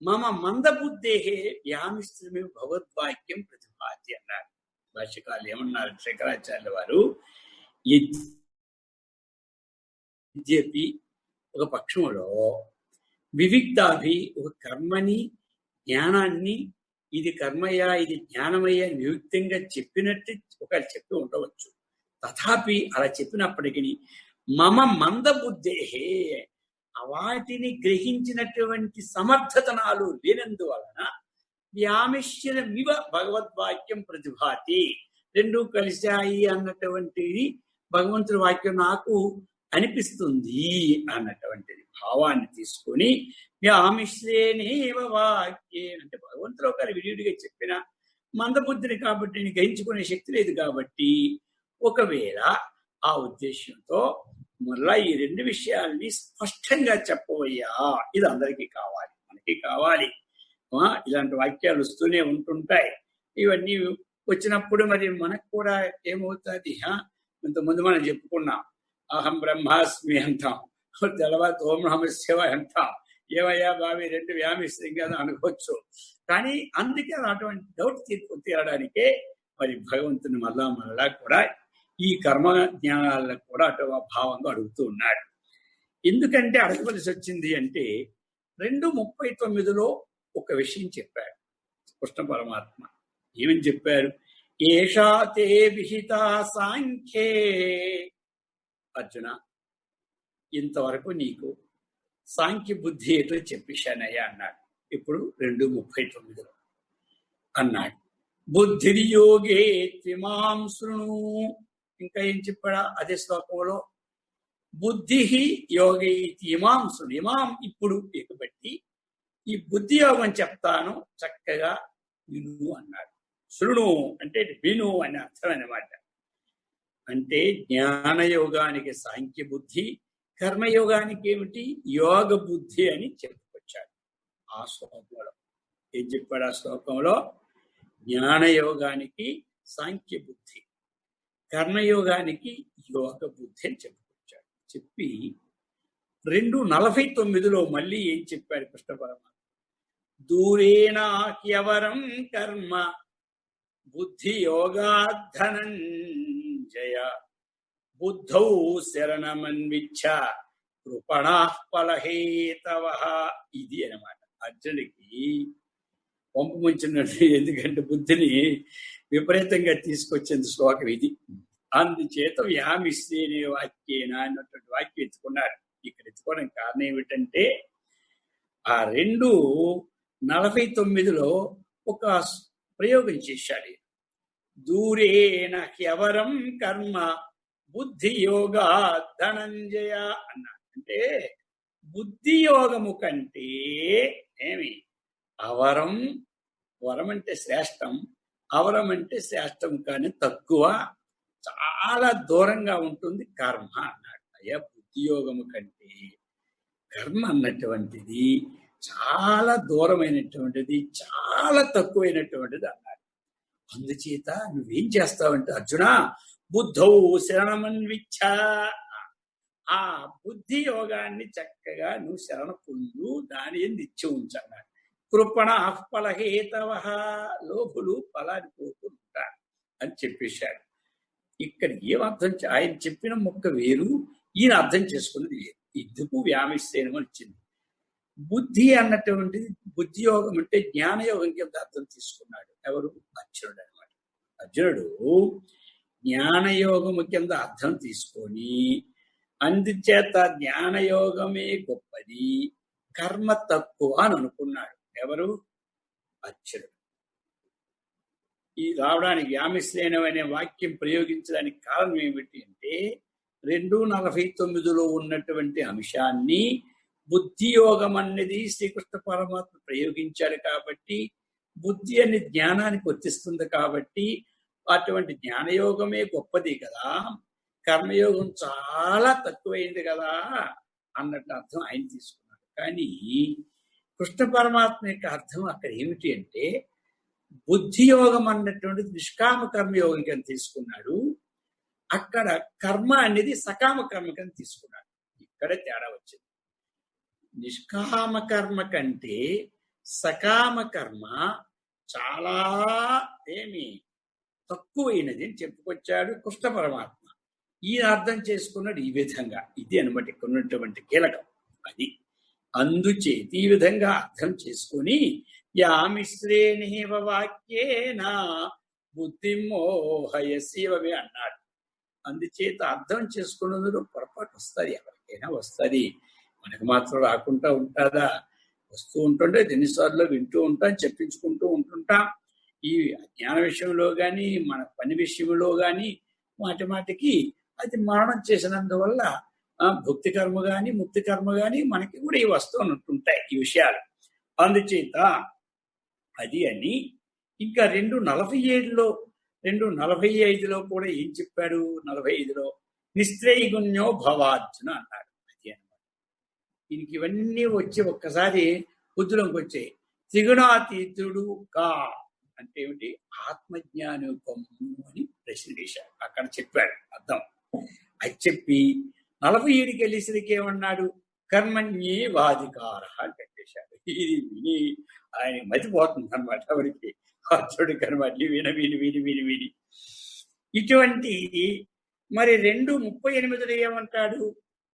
మమ మందబుద్ధే వ్యామిశ్రమే భగవద్వాక్యం ప్రతిపాద్య అన్నారు. భాష్యకారులు ఏమన్నారు? శంకరాచార్యుల వారు, యద్యపి ఒక పక్షంలో వివిక్తాభి, ఒక కర్మని జ్ఞానాన్ని ఇది కర్మయ్యా ఇది జ్ఞానమయ్యా వివిక్తంగా చెప్పినట్టు ఒకవేళ చెప్పి ఉండవచ్చు. తథాపి అలా చెప్పినప్పటికీ మమ మందబుద్ధేహే, వాటిని గ్రహించినటువంటి సమర్థతనాలు లేనందువలన వ్యామిశ్రమివ భగవద్వాక్యం ప్రతిభాతి, రెండూ కలిశాయి అన్నటువంటిది భగవంతుడి వాక్యం నాకు అనిపిస్తుంది అన్నటువంటిది భావాన్ని తీసుకొని వ్యామిశ్రేణేవ వాక్యే అంటే భగవంతుడు ఒకరు విడివిడిగా చెప్పిన మందబుద్ధిని కాబట్టి నేను గ్రహించుకునే శక్తి లేదు కాబట్టి ఒకవేళ ఆ ఉద్దేశంతో మళ్ళా ఈ రెండు విషయాల్ని స్పష్టంగా చెప్పవయ్యా, ఇది అందరికీ కావాలి, మనకి కావాలి. ఇలాంటి వాక్యాలు వస్తూనే ఉంటుంటాయి. ఇవన్నీ వచ్చినప్పుడు మరి మనకు కూడా ఏమవుతుంది, ఇంతకుముందు మనం చెప్పుకున్నాం అహం బ్రహ్మాస్మి అంటాం, తర్వాత ఓం నమః శివాయ అంటాం. ఏవయ్యా బావి రెండు వ్యామిస్తాం కదా అనుకోవచ్చు. కానీ అందుకే అటువంటి డౌట్ తీరడానికే మరి భగవంతుని మళ్ళా కూడా ఈ కర్మ జ్ఞానాలకు కూడా అటు భావంగా అడుగుతూ ఉన్నాడు. ఎందుకంటే అడగవలసి వచ్చింది అంటే 2:39లో ఒక విషయం చెప్పాడు కృష్ణ పరమాత్మ. ఏమని చెప్పారు? ఏషా తే విహితా సాంఖ్యే, అర్జున ఇంతవరకు నీకు సాంఖ్య బుద్ధి ఏటో చెప్పేశానయ్యా అన్నాడు. ఇప్పుడు 2:39లో అన్నాడు, బుద్ధిర్యోగే త్విమాం శృణు. ఇంకా ఏం చెప్పాడా అదే శ్లోకంలో? బుద్ధి యోగే ఇమాం శృణు. ఇమాం ఇప్పుడు బట్టి ఈ బుద్ధి యోగం చెప్తాను, చక్కగా విను అన్నాడు. శృణు అంటే విను అని అర్థం అన్నమాట. అంటే జ్ఞానయోగానికి సాంఖ్య బుద్ధి, కర్మయోగానికి ఏమిటి యోగ బుద్ధి అని చెప్పుకొచ్చాడు ఆ శ్లోకంలో. ఏం చెప్పాడు ఆ శ్లోకంలో? జ్ఞానయోగానికి సాంఖ్య బుద్ధి, కర్మయోగానికి యోగ బుద్ధి అని చెప్పుకొచ్చాడు. చెప్పి 2:49లో మళ్ళీ ఏం చెప్పాడు కృష్ణ పరమాత్మ? దూరేనా హ్యవరం కర్మ బుద్ధి యోగాధనంజయ బుద్ధౌ శరణమన్విచ్చ కృపణా ఫలహేతవ. ఇది అన్నమాట అర్జునుడికి పంపు ముంచినట్టు. ఎందుకంటే బుద్ధిని విపరీతంగా తీసుకొచ్చేందుకు శ్లోకం ఇది. అందుచేత వ్యామిస్తేనే వాక్యేనా అన్నటువంటి వాక్యం ఎత్తుకున్నారు. ఇక్కడ ఎత్తుకోవడం కారణం ఏమిటంటే ఆ 2:49లో ఒక ప్రయోగం చేశాడు. దూరేణ హ్యవరం కర్మ బుద్ధి యోగా ధనంజయ అన్నాడు. అంటే బుద్ధి యోగము కంటే ఏమి అవరం, వరం అంటే శ్రేష్టం, అవరం అంటే శ్రేష్టం కానీ తక్కువ, చాలా దూరంగా ఉంటుంది కర్మ అన్నాడు. అయ్యా బుద్ధి యోగము కంటే కర్మ అన్నటువంటిది చాలా దూరమైనటువంటిది, చాలా తక్కువైనటువంటిది అన్నాడు. అందుచేత నువ్వేం చేస్తావంటే అర్జున బుద్ధౌ శరణమన్విచ్చ, ఆ బుద్ధి యోగాన్ని చక్కగా నువ్వు శరణ పొందు, దాని నిత్యం ఉంచన్నాడు. కృపణ ఫలహేతవ, లోపులు ఫలాన్ని కోరుకుంటారు అని చెప్పేశాడు. ఇక్కడ ఏమర్థం, ఆయన చెప్పిన మొక్క వేరు, ఈయన అర్థం చేసుకున్నది వేరు. ఎందుకు వ్యామిస్తేనమని వచ్చింది. బుద్ధి అన్నటువంటిది బుద్ధి యోగం అంటే జ్ఞానయోగం కింద అర్థం తీసుకున్నాడు. ఎవరు? అర్జునుడు అనమాట. అర్జునుడు జ్ఞానయోగము కింద అర్థం తీసుకొని అందుచేత జ్ఞానయోగమే గొప్పది, కర్మ తక్కువ అని అనుకున్నాడు. ఎవరు? అర్జునుడు. ఈ రావడానికి వ్యామిశ్లేనం అనే వాక్యం ప్రయోగించడానికి కారణం ఏమిటి అంటే 2:49లో ఉన్నటువంటి అంశాన్ని బుద్ధి యోగం అన్నది శ్రీకృష్ణ పరమాత్మ ప్రయోగించాడు కాబట్టి, బుద్ధి అనే జ్ఞానానికి వర్తిస్తుంది కాబట్టి అటువంటి జ్ఞానయోగమే గొప్పది కదా, కర్మయోగం చాలా తక్కువైంది కదా అన్నట్టు అర్థం ఆయన తీసుకున్నాడు. కానీ కృష్ణ పరమాత్మ యొక్క అర్థం అక్కడ ఏమిటి అంటే బుద్ధి యోగం అన్నటువంటిది నిష్కామ కర్మయోగం కింద తీసుకున్నాడు, అక్కడ కర్మ అనేది సకామ కర్మ కింద తీసుకున్నాడు. ఇక్కడ తేడా వచ్చింది. నిష్కామ కర్మ కంటే సకామ కర్మ చాలా తక్కువైనది అని చెప్పుకొచ్చాడు కృష్ణ పరమాత్మ. ఈయన అర్థం చేసుకున్నాడు ఈ విధంగా. ఇది అనమాట ఇక్కడ ఉన్నటువంటి కీలకం. అది అందుచేత ఈ విధంగా అర్థం చేసుకొని యామిశ్రేణేవ వాక్యేనా బుద్ధి మోహయశివమే అన్నాడు. అందుచేత అర్థం చేసుకున్నందులో పొరపాటు వస్తుంది, ఎవరికైనా వస్తుంది, మనకు మాత్రం రాకుండా ఉంటుందా? వస్తూ ఉంటుంటే ఎన్నిసార్లు వింటూ ఉంటాం, చెప్పించుకుంటూ ఉంటుంటాం. ఈ అజ్ఞాన విషయంలో కానీ మన పని విషయంలో కానీ మాటికి అది మరణం చేసినందువల్ల భుక్తి కర్మ గాని ముక్తి కర్మ గాని మనకి కూడా ఈ వస్తువులు ఉంటుంటాయి ఈ విషయాలు. అందుచేత అది అని ఇంకా 2:47లో 2:45లో కూడా ఏం చెప్పాడు? 45లో నిస్త్రైగుణ్యో భవార్జున అన్నాడు. అది అన్నమాట. దీనికి ఇవన్నీ వచ్చి ఒక్కసారి బుద్ధిలోకి వచ్చాయి. త్రిగుణాతీతుడు కా అంటే ఏమిటి? ఆత్మజ్ఞానోపము అని ప్రశ్న వేశాడు. అక్కడ చెప్పాడు అర్థం. అది చెప్పి 47కి వెళ్ళేసరికి ఏమన్నాడు? కర్మణ్యే వాధికార అని పెట్టేశాడు. ఇది విని ఆయన మతిపోతుంది అనమాట. ఎవరికి? అర్జునుడికి అనమాట. విని విని విని విని విని ఇటువంటి మరి 2:38లో ఏమంటాడు?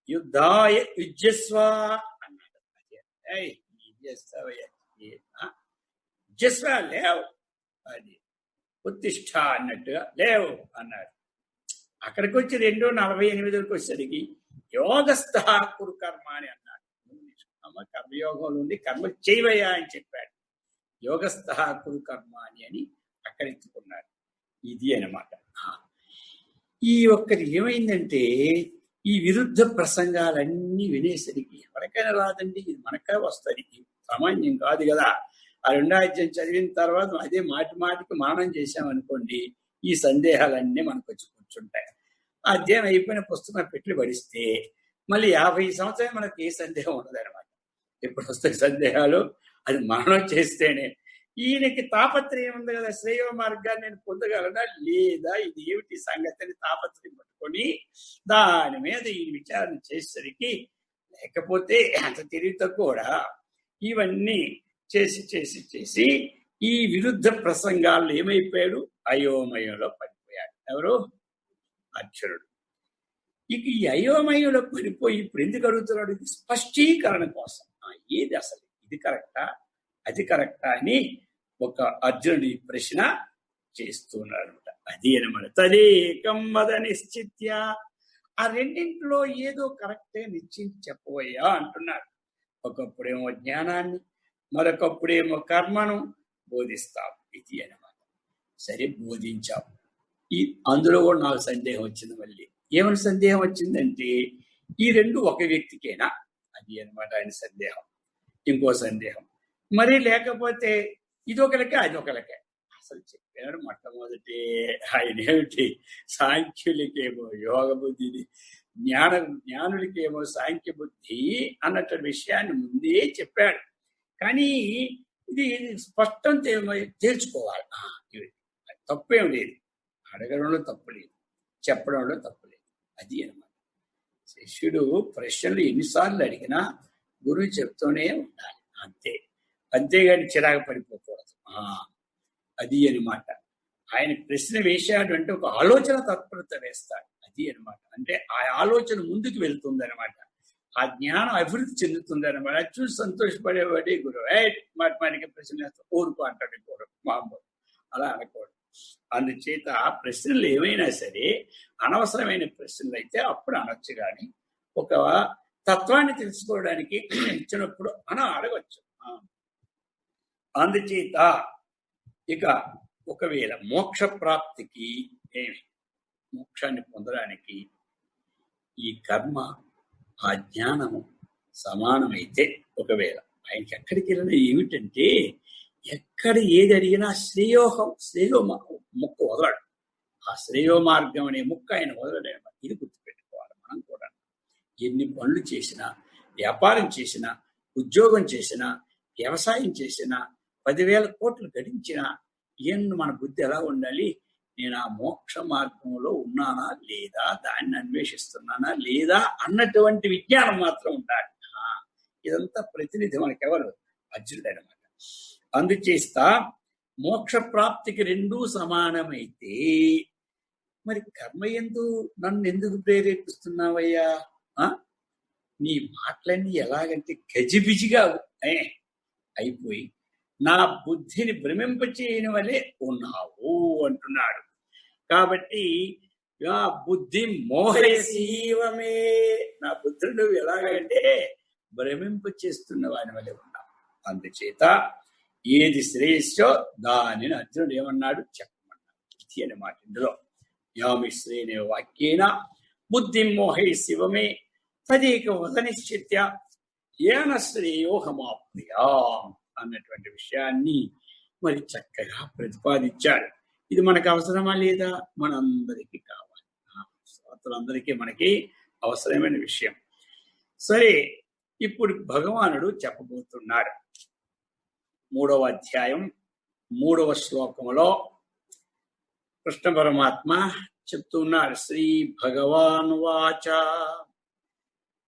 యుద్ధాయ యుజ్యస్వ అన్నాడు. యుజ్యస్వ లేవు, అది ఉత్తిష్ట అన్నట్టుగా లేవు అన్నాడు. అక్కడికి వచ్చి 2:48కి వచ్చేసరికి యోగస్థ కురు కర్మ అని అన్నాడు. కర్మయోగంలో ఉండి కర్మ చేయవయ్యా అని చెప్పాడు. యోగస్థ కురు కర్మ అని అక్కడ ఎత్తుకున్నాడు. ఇది అన్నమాట. ఈ ఒక్కటి ఏమైందంటే ఈ విరుద్ధ ప్రసంగాలన్నీ వినేసరికి ఎవరికైనా రాదండి, ఇది మనకే వస్తుంది, సామాన్యం కాదు కదా. ఆ 2వ అధ్యాయం చదివిన తర్వాత అదే మాటి మాటికి మననం చేశామనుకోండి, ఈ సందేహాలన్నీ మనకు వచ్చి కూర్చుంటాయి. ఆ అధ్యాయం అయిపోయిన పుస్తకం పెట్టి పడిస్తే మళ్ళీ 50 సంవత్సరాలు మనకి ఏ సందేహం ఉండదు అనమాట. ఎప్పుడు వస్తాయి సందేహాలు? అది మననం చేస్తేనే. ఈయనకి తాపత్రయం ఉంది కదా, శ్రేయో మార్గాన్ని నేను పొందగలనా లేదా, ఇది ఏమిటి సంగతిని తాపత్రయం పట్టుకొని దాని మీద ఈ విచారణ చేసేసరికి, లేకపోతే అంత తెలివితో కూడా ఇవన్నీ చేసి చేసి చేసి ఈ విరుద్ధ ప్రసంగాల్లో ఏమైపోయాడు? అయోమయంలో పడిపోయాడు. ఎవరు? అర్జునుడు. ఇక ఈ అయోమయంలో పడిపోయి ఇప్పుడు ఎందుకు అడుగుతున్నాడు? ఇది స్పష్టీకరణ కోసం. ఏది అసలు, ఇది కరెక్టా అది కరెక్టా అని ఒక అర్జునుడి ప్రశ్న చేస్తున్నాడు. అది అనమాట. తదేకం వద నిశ్చిత్య, ఆ రెండింటిలో ఏదో కరెక్టే నిశ్చయించి చెప్పవయ్యా అంటున్నాడు. ఒకప్పుడేమో జ్ఞానాన్ని, మరొకప్పుడేమో కర్మను బోధిస్తావు. ఇది అనమాట. సరే బోధించావు. అందులో కూడా నాకు సందేహం వచ్చింది. మళ్ళీ ఏమని సందేహం వచ్చిందంటే, ఈ 2 ఒక వ్యక్తికేనా? అది అనమాట ఆయన సందేహం. ఇంకో సందేహం, మరి లేకపోతే ఇదొకరికే అదొకరికే? అసలు చెప్పాడు మొట్టమొదటి ఆయన ఏమిటి? సాంఖ్యులకేమో యోగ బుద్ధిని, జ్ఞానులకేమో సాంఖ్య బుద్ధి అన్నట్టు విషయాన్ని ముందే చెప్పాడు. కానీ ఇది స్పష్టం తేల్చుకోవాలి. తప్పేం లేదు, అడగడంలో తప్పు లేదు, చెప్పడంలో తప్పు లేదు. అది అనమాట. శిష్యుడు ప్రశ్నలు ఎన్నిసార్లు అడిగినా గురువు చెప్తూనే ఉండాలి, అంతే. అంతేగాని చిరాకు పడిపోకూడదు. అది అనమాట. ఆయన ప్రశ్న వేశాడు అంటే ఒక ఆలోచన తత్పరత వేస్తాడు. అది అనమాట. అంటే ఆ ఆలోచన ముందుకు వెళ్తుంది అనమాట. ఆ జ్ఞానం అభివృద్ధి చెందుతుంది అనమాట. అది చూసి సంతోషపడేవాడే గురువు. మనకి ప్రశ్న వేస్తా ఊరుకో అంటాడు గురువు. మామూలు అలా అనకూడదు. అందుచేత ప్రశ్నలు ఏమైనా సరే అనవసరమైన ప్రశ్నలు అయితే అప్పుడు అనొచ్చు, కానీ ఒక తత్వాన్ని తెలుసుకోవడానికి ఇచ్చినప్పుడు అడగచ్చు. అందుచేత ఇక ఒకవేళ మోక్ష ప్రాప్తికి మోక్షాన్ని పొందడానికి ఈ కర్మ ఆ జ్ఞానము సమానమైతే, ఒకవేళ ఆయనకి ఎక్కడికి వెళ్ళినా ఏమిటంటే, ఎక్కడ ఏది అడిగినా శ్రేయో ముక్క వదలడు. ఆ శ్రేయో మార్గం అనే ముక్క ఆయన వదలడేమో. ఇది గుర్తుపెట్టుకోవాలి మనం కూడా. ఎన్ని పనులు చేసినా, వ్యాపారం చేసినా, ఉద్యోగం చేసినా, వ్యవసాయం చేసినా, 10,000 కోట్లు గడించినా మన బుద్ధి ఎలా ఉండాలి? నేను ఆ మోక్ష మార్గంలో ఉన్నానా లేదా, దాన్ని అన్వేషిస్తున్నానా లేదా అన్నటువంటి విజ్ఞానం మాత్రం ఉండాలి. ఇదంతా ప్రతినిధి మనకెవరు? అర్జునుడు అనమాట. అందుచేస్తా మోక్ష ప్రాప్తికి 2 సమానమైతే మరి కర్మ నన్ను ఎందుకు ప్రేరేపిస్తున్నావయ్యా? నీ మాటలన్నీ ఎలాగంటే గజిబిజిగా అయిపోయి నా బుద్ధిని భ్రమింపచేయని వలె ఉన్నావు అంటున్నాడు. కాబట్టి ఆ బుద్ధి మోహయసీవమే, నా బుద్ధిని నువ్వు ఎలాగంటే భ్రమింప చేస్తున్న వాని వలె ఉన్నావు. అందుచేత ఏది శ్రేయస్సో దానిని అర్జునుడు ఏమన్నాడు చెప్పమన్నాడు. ఇది అన్నమాట. ఇందులో యామి శ్రేణి వాక్యేన బుద్ధి మోహయ శివమే తదేక వదనిశ్చిత్య ఏన శ్రేయోహమాప్నుయా అన్నటువంటి విషయాన్ని మరి చక్కగా ప్రతిపాదించాడు. ఇది మనకు అవసరమా లేదా? మనందరికీ కావాలి, శ్రోతలందరికీ మనకి అవసరమైన విషయం. సరే, ఇప్పుడు భగవానుడు చెప్పబోతున్నాడు. 3వ అధ్యాయం 3వ శ్లోకములో కృష్ణ పరమాత్మ చెప్తున్నాడు. శ్రీ భగవాన్ వాచ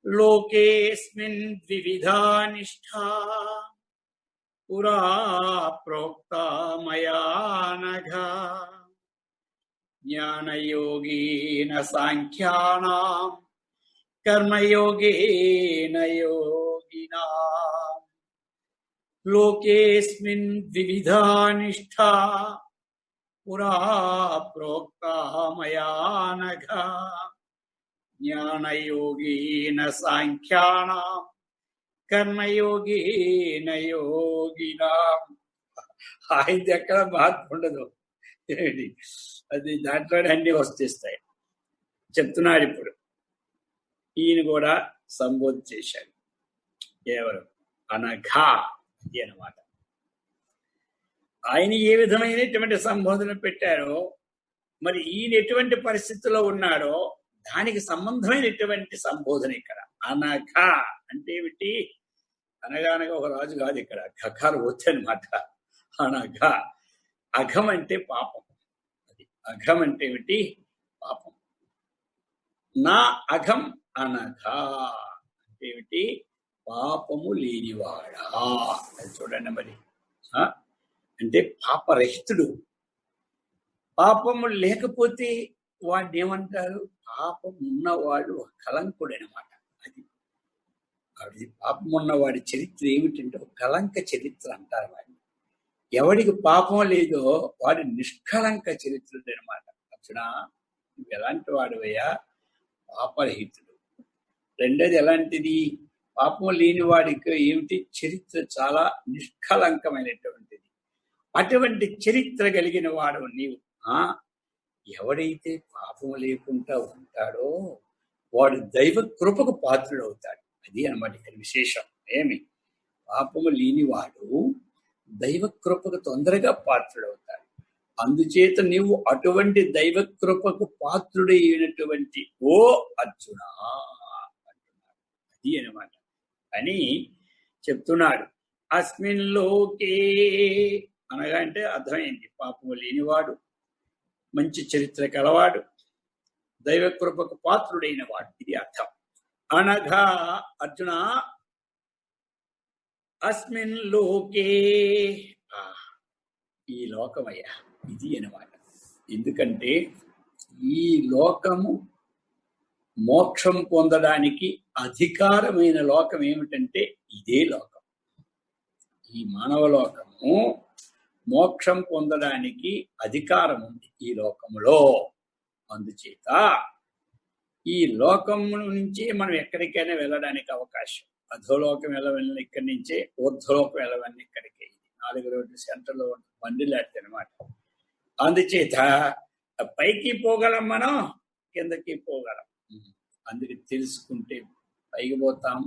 లోకేస్మిన్ ద్వివిధా నిష్ఠా పురా ప్రోక్తా మయా నఘ జ్ఞానయోగేన సాంఖ్యానాం కర్మయోగేన యోగినాం. లోకేస్మిన్ ద్వివిధా నిష్ఠా పురా ప్రోక్తా మయా నఘ జ్ఞానయోగేన సాంఖ్యానాం కర్మయోగేన యోగినాం. ఆయన ఎక్కడ మార్పు ఉండదు, అది దాంట్లోనే అన్ని వస్తేస్తాయి. చెప్తున్నాడు. ఇప్పుడు ఈయన కూడా సంబోధన చేశాడు. కేవలం అనఘా అది అన్నమాట. ఆయన ఏ విధమైనటువంటి సంబోధన పెట్టారో, మరి ఈయన ఎటువంటి పరిస్థితుల్లో ఉన్నాడో దానికి సంబంధమైనటువంటి సంబోధన ఇక్కడ. అనఘ అంటే ఏమిటి? అనగానగా ఒక రాజు కాదు, ఇక్కడ ఘకాలు వచ్చానమాట. అనఘ. అఘం అంటే పాపం. అది అఘం అంటే ఏమిటి? పాపం. నా అఘం అనఘ అంటే ఏమిటి? పాపము లేనివాడా. అది చూడండి మరి. అంటే పాపరహితుడు. పాపము లేకపోతే వాడిని ఏమంటారు? పాపం ఉన్నవాడు కలంకుడు అనమాట. అది పాపం ఉన్నవాడి చరిత్ర ఏమిటంటే ఒక కలంక చరిత్ర అంటారు వాడిని. ఎవడికి పాపం లేదో వాడి నిష్కలంక చరిత్రుడు అనమాట. అర్జునా, నువ్వు ఎలాంటి వాడివయ్యా? పాపరహితుడు. రెండోది ఎలాంటిది? పాపం లేని వాడికి ఏమిటి? చరిత్ర చాలా నిష్కలంకమైనటువంటిది. అటువంటి చరిత్ర కలిగిన వాడు నీవు. ఎవడైతే పాపం లేకుండా ఉంటాడో వాడు దైవ కృపకు పాత్రుడు అవుతాడు. అది అన్నమాట ఇక్కడ విశేషం. ఏమి? పాపము లేనివాడు దైవ కృపకు తొందరగా పాత్రుడవుతాడు. అందుచేత నీవు అటువంటి దైవ కృపకు పాత్రుడైనటువంటి ఓ అర్జునా అంటున్నాడు. అది అన్నమాట అని చెప్తున్నాడు. అస్మిన్ లోకే అనగా అంటే అర్థమైంది, పాపము లేనివాడు, మంచి చరిత్ర కలవాడు, దైవ కృపకు పాత్రుడైన వాడు. ఇది అర్థం. అనగా అర్జున అస్మిన్ లోకే, ఈ లోకమయ్యా ఇది అనమాట. ఎందుకంటే ఈ లోకము మోక్షం పొందడానికి అధికారమైన లోకం ఏమిటంటే ఇదే లోకం. ఈ మానవ లోకము మోక్షం పొందడానికి అధికారం ఉంది ఈ లోకములో. అందుచేత ఈ లోకం నుంచి మనం ఎక్కడికైనా వెళ్ళడానికి అవకాశం. అధోలోకం వెళ్ళవని ఇక్కడి నుంచే, ఊర్ధ్వలోకం వెళ్ళవని ఇక్కడికే. 4 రోడ్లు సెంటర్లో బండిలాడితే అనమాట. అందుచేత పైకి పోగలం, మనం కిందకి పోగలం. అందుకే తెలుసుకుంటే పైకి పోతాం.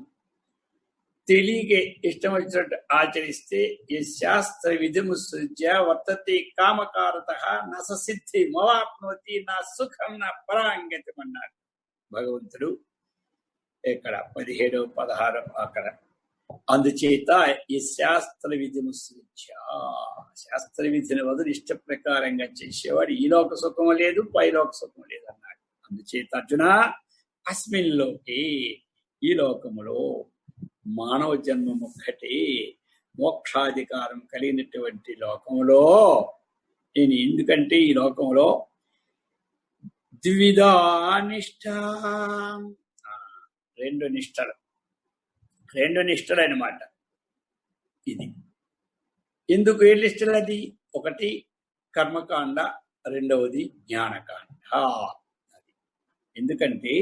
తెలియక ఇష్టం వచ్చినట్టు ఆచరిస్తే ఈ శాస్త్ర విధిము సృజ్య వర్తతే కామకారత నస సిద్ధి మవాప్నోతి నా సుఖం నా పరాంగతి అన్నాడు భగవంతుడు. ఇక్కడ 17, 16 అక్కడ. అందుచేత ఈ శాస్త్ర విధిము సృజ్య, శాస్త్ర విధిని వదిలి ఇష్ట ప్రకారంగా చేసేవాడు ఈ లోక సుఖం లేదు, పైలోక సుఖం లేదు అన్నాడు. అందుచేత అర్జున అస్మిన్ లోకే, ఈ లోకములో మానవ జన్మం ఒక్కటే మోక్షాధికారం కలిగినటువంటి లోకంలో నేను. ఎందుకంటే ఈ లోకంలో ద్విధా నిష్ఠ, 2 నిష్టలు అనమాట. ఇది ఎందుకు? ఏ నిష్టలు? అది ఒకటి కర్మకాండ, రెండవది జ్ఞానకాండ. అది ఎందుకంటే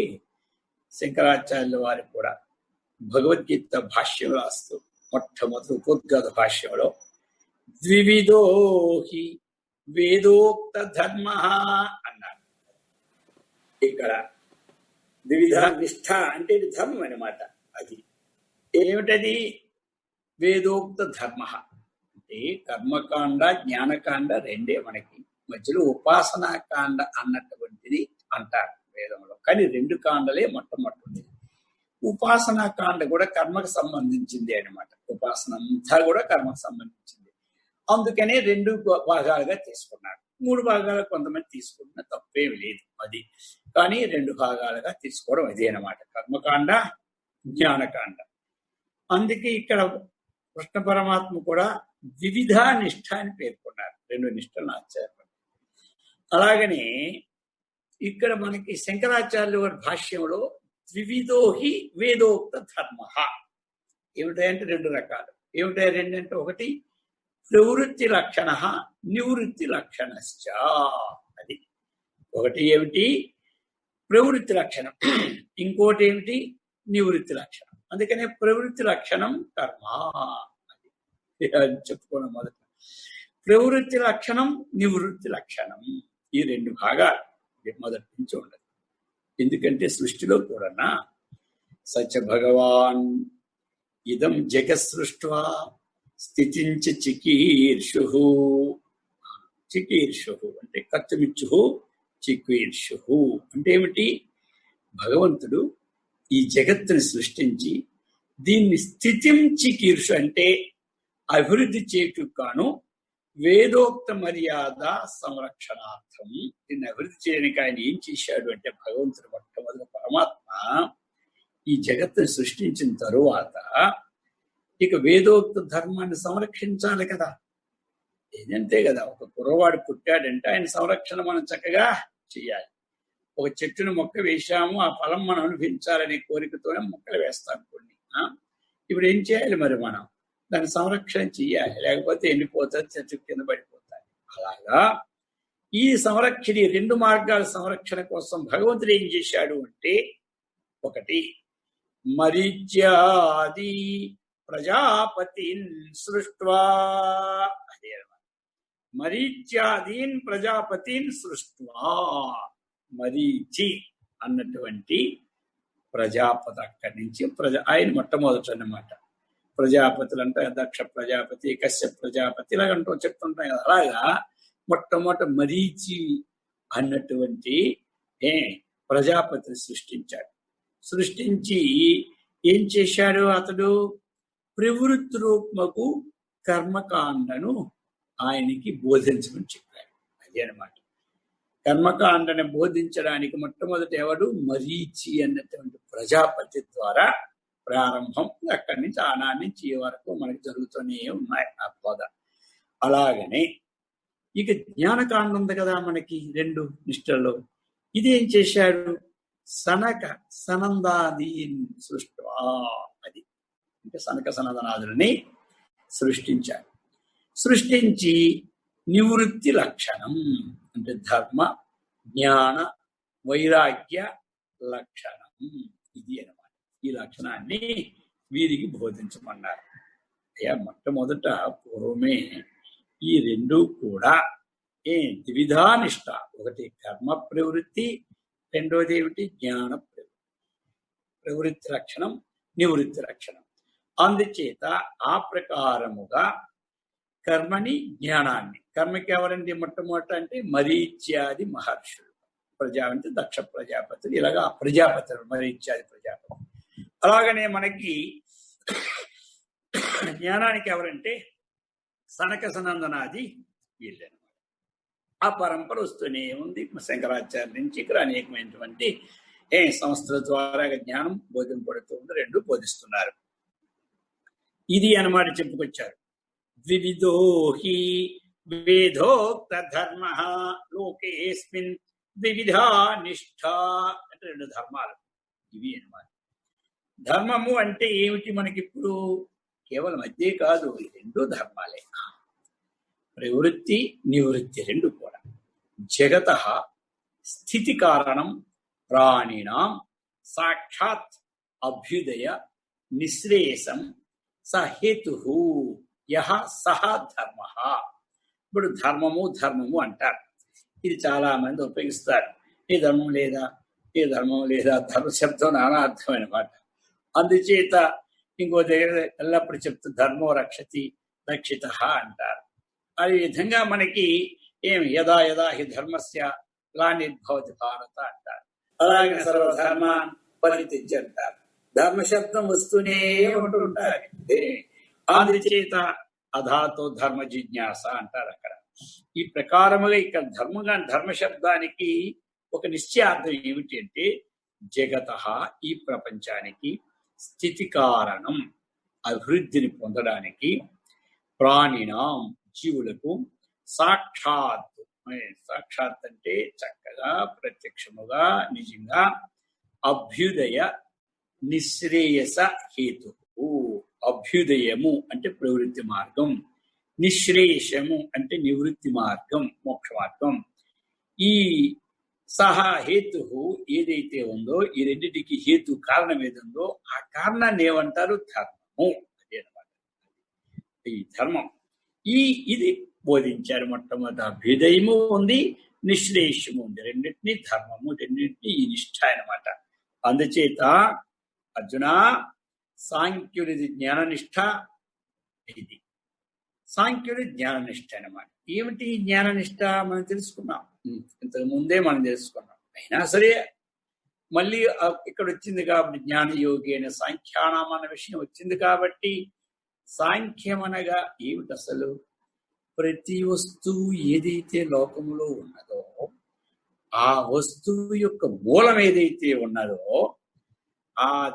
శంకరాచార్యుల వారికి కూడా భగవద్గీత భాష్యం రాస్తూ మొట్టమొదటి ఉపోద్ఘాత భాష్యంలో ద్వివిధోహి వేదోక్త ధర్మ అన్నాడు. ఇక్కడ ద్విధ నిష్ఠ అంటే ఇది ధర్మం అన్నమాట. అది ఏమిటది? వేదోక్త ధర్మ అంటే కర్మకాండ జ్ఞానకాండ రెండే మనకి, మధ్యలో ఉపాసనాకాండ అన్నటువంటిది అంటారు వేదంలో. కానీ రెండు కాండలే మొట్టమొదటి. ఉపాసనాకాండ కూడా కర్మకు సంబంధించింది అనమాట. ఉపాసన అంతా కూడా కర్మకు సంబంధించింది. అందుకనే రెండు భాగాలుగా తీసుకున్నారు. మూడు భాగాలు కొంతమంది తీసుకున్న తప్పేమి లేదు అది, కానీ రెండు భాగాలుగా తీసుకోవడం అదే అనమాట, కర్మకాండ జ్ఞానకాండ. అందుకే ఇక్కడ కృష్ణ పరమాత్మ కూడా వివిధ నిష్ఠ అని పేర్కొన్నారు. రెండు నిష్ఠలు ఆచార్యులు. అలాగనే ఇక్కడ మనకి శంకరాచార్యుల వారి భాష్యంలో ద్వివిధోహి వేదోక్త ధర్మ ఏమిటాయంటే రెండు రకాలు. ఏమిటాయి రెండంటే, ఒకటి ప్రవృత్తి లక్షణ, నివృత్తి లక్షణశ్చ. అది ఒకటి ఏమిటి? ప్రవృత్తి లక్షణం. ఇంకోటి ఏమిటి? నివృత్తి లక్షణం. అందుకనే ప్రవృత్తి లక్షణం కర్మ అది చెప్పుకోవడం మొదట. ప్రవృత్తి లక్షణం, నివృత్తి లక్షణం, ఈ రెండు భాగాలు మొదటి నుంచి ఉండదు. ఎందుకంటే సృష్టిలో కూడా సత్య భగవాన్ ఇదం జగత్ సృష్ట్వా స్థితించ చికీర్షు. చికీర్షు అంటే కర్తమిచ్చు, చికీర్షు అంటే ఏమిటి? భగవంతుడు ఈ జగత్తుని సృష్టించి దీన్ని స్థితిం చికీర్షు అంటే అభివృద్ధి చేయుటకు వేదోక్త మర్యాద సంరక్షణార్థం దీన్ని అభివృద్ధి చేయడానికి ఆయన ఏం చేశాడు అంటే, భగవంతుడు మొట్టమొదటి పరమాత్మ ఈ జగత్తుని సృష్టించిన తరువాత ఇక వేదోక్త ధర్మాన్ని సంరక్షించాలి కదా. ఏదంతే కదా, ఒక కుర్రవాడు పుట్టాడంటే ఆయన సంరక్షణ మనం చక్కగా చెయ్యాలి. ఒక చెట్టును మొక్క వేశాము, ఆ ఫలం మనం అనుభవించాలనే కోరికతోనే మొక్కలు వేస్తాం కొన్ని. ఇప్పుడు ఏం చేయాలి మరి? మనం దాన్ని సంరక్షణ చెయ్యాలి, లేకపోతే ఎండిపోతుంది, చెట్టు కింద పడిపోతాయి. అలాగా ఈ సంరక్షణ, రెండు మార్గాల సంరక్షణ కోసం భగవంతుడు ఏం చేశాడు అంటే, ఒకటి మరీచ్యాది ప్రజాపతిన్ సృష్ట్వా. అదే మరీచ్యాదీన్ ప్రజాపతిన్ సృష్ట్వా. మరీచి అన్నటువంటి ప్రజాపతి, అక్కడి నుంచి ఆయన మొట్టమొదటి అన్నమాట. ప్రజాపతులు అంటే దక్ష ప్రజాపతి, కశ్యప ప్రజాపతి ఇలాగంటూ చెప్తుంటాం కదా. అలాగా మొట్టమొదటి మరీచి అన్నటువంటి ప్రజాపతిని సృష్టించాడు. సృష్టించి ఏం చేశాడు అతడు? ప్రవృత్తి రూపముకు కర్మకాండను ఆయనకి బోధించమని చెప్పాడు. అదే అనమాట, కర్మకాండను బోధించడానికి మొట్టమొదటి ఎవడు? మరీచి అన్నటువంటి ప్రజాపతి ద్వారా ప్రారంభం. అక్కడి నుంచి ఆనాటి నుంచి ఈ వరకు మనకి జరుగుతూనే ఉన్నాయి ఆ బోధ. అలాగనే ఇక జ్ఞానకాండ ఉంది కదా మనకి రెండు నిష్ఠల్లో. ఇదేం చేశాడు? సనక సనందాది సృష్టి. అది అంటే సనక సనందనాదులని సృష్టించాడు. సృష్టించి నివృత్తి లక్షణం అంటే ధర్మ జ్ఞాన వైరాగ్య లక్షణం ఇది అన్నమాట. ఈ లక్షణాన్ని వీరికి బోధించమన్నారు. అయ్యా మొట్టమొదట పూర్వమే ఈ రెండు కూడా ద్విధా నిష్ఠ. ఒకటి కర్మ ప్రవృత్తి, రెండోది ఏమిటి? జ్ఞాన ప్రవృత్తి. ప్రవృత్తి లక్షణం, నివృత్తి లక్షణం. అందుచేత ఆ ప్రకారముగా కర్మని జ్ఞానాన్ని, కర్మకి ఎవరండి మొట్టమొదట అంటే మరీచ్యాది మహర్షులు, ప్రజా అంటే దక్ష ప్రజాపతులు, ఇలాగా ప్రజాపతులు, మరీచ్యాది ప్రజాపతులు. అలాగనే మనకి జ్ఞానానికి ఎవరంటే సనక సనందనాది వీళ్ళనమాట. ఆ పరంపర వస్తూనే ఉంది శంకరాచార్య నుంచి ఇక్కడ అనేకమైనటువంటి సంస్థల ద్వారా జ్ఞానం బోధింపడుతూ ఉంది. రెండు బోధిస్తున్నారు. ఇది అన్నమాట చెప్పుకొచ్చారు. ద్వివిధోహి వేదోక్త ధర్మ లోకేస్మిన్ ద్వివిధా నిష్ఠ అంటే రెండు ధర్మాలు ఇవి అన్నమాట. ధర్మము అంటే ఏమిటి? మనకిప్పుడు కేవలం అదే కాదు, ఈ రెండు ధర్మాలే. ప్రవృత్తి నివృత్తి రెండు కూడా. జగత స్థితి కారణం ప్రాణినాం సాక్షాత్ అభ్యుదయ నిశ్రేయసం సహేతు యహ సహ ధర్మ. ఇప్పుడు ధర్మము ధర్మము అంటారు. ఇది చాలా మంది ఉపయోగిస్తారు. ఈ ధర్మం లేదా, ఏ ధర్మం లేదా ధర్మ శబ్దం నానా అర్థమైన మాట. అందుచేత ఇంకో దగ్గర ఎల్లప్పుడు చెప్తూ ధర్మో రక్షతి రక్షిత అంటారు. ఈ విధంగా మనకి యదా యదా హి ధర్మస్య గ్లానిర్భవతి భారత అంటారు. అలాగే సర్వధర్మాన్ పరిత్యజ్య అంటారు. ధర్మశబ్దం వస్తూనే ఉంటుంటారు. అందుచేత అధాతో ధర్మ జిజ్ఞాస అంటారు అక్కడ. ఈ ప్రకారముగా ఇక్కడ ధర్మశబ్దానికి ఒక నిశ్చయార్థం ఏమిటి అంటే జగత, ఈ ప్రపంచానికి స్థితి కారణం, అభివృద్ధిని పొందడానికి, ప్రాణినాం జీవులకు, సాక్షాత్ అంటే చక్కగా ప్రత్యక్షముగా నిజంగా అభ్యుదయ నిశ్రేయస హేతు. అభ్యుదయము అంటే ప్రవృత్తి మార్గం, నిశ్రేయసము అంటే నివృత్తి మార్గం, మోక్ష మార్గం. ఈ సహా హేతు ఏదైతే ఉందో, ఈ రెండింటికి హేతు కారణం ఏదుందో ఆ కారణాన్ని ఏమంటారు? ధర్మము. అదేనమాట ఈ ధర్మం. ఇది బోధించారు. మొట్టమొదట అభ్యుదయము ఉంది, నిశ్రేయసము ఉంది. రెండింటినీ ధర్మము, రెండింటినీ ఈ నిష్ఠ అనమాట. అందుచేత అర్జున, సాంఖ్యుడిది జ్ఞాననిష్ట, ఇది సాంఖ్యుడి జ్ఞాననిష్ట అనమాట. ఏమిటి జ్ఞాననిష్ట మనం తెలుసుకున్నాం, ఇంతకు ముందే మనం తెలుసుకున్నాం. అయినా సరే మళ్ళీ ఇక్కడ వచ్చింది కాబట్టి జ్ఞానయోగి అయిన సాంఖ్యానం అన్న విషయం వచ్చింది కాబట్టి, సాంఖ్యం అనగా ఏమిటి అసలు? ప్రతి వస్తువు ఏదైతే లోకంలో ఉన్నదో ఆ వస్తువు యొక్క మూలం ఏదైతే ఉన్నదో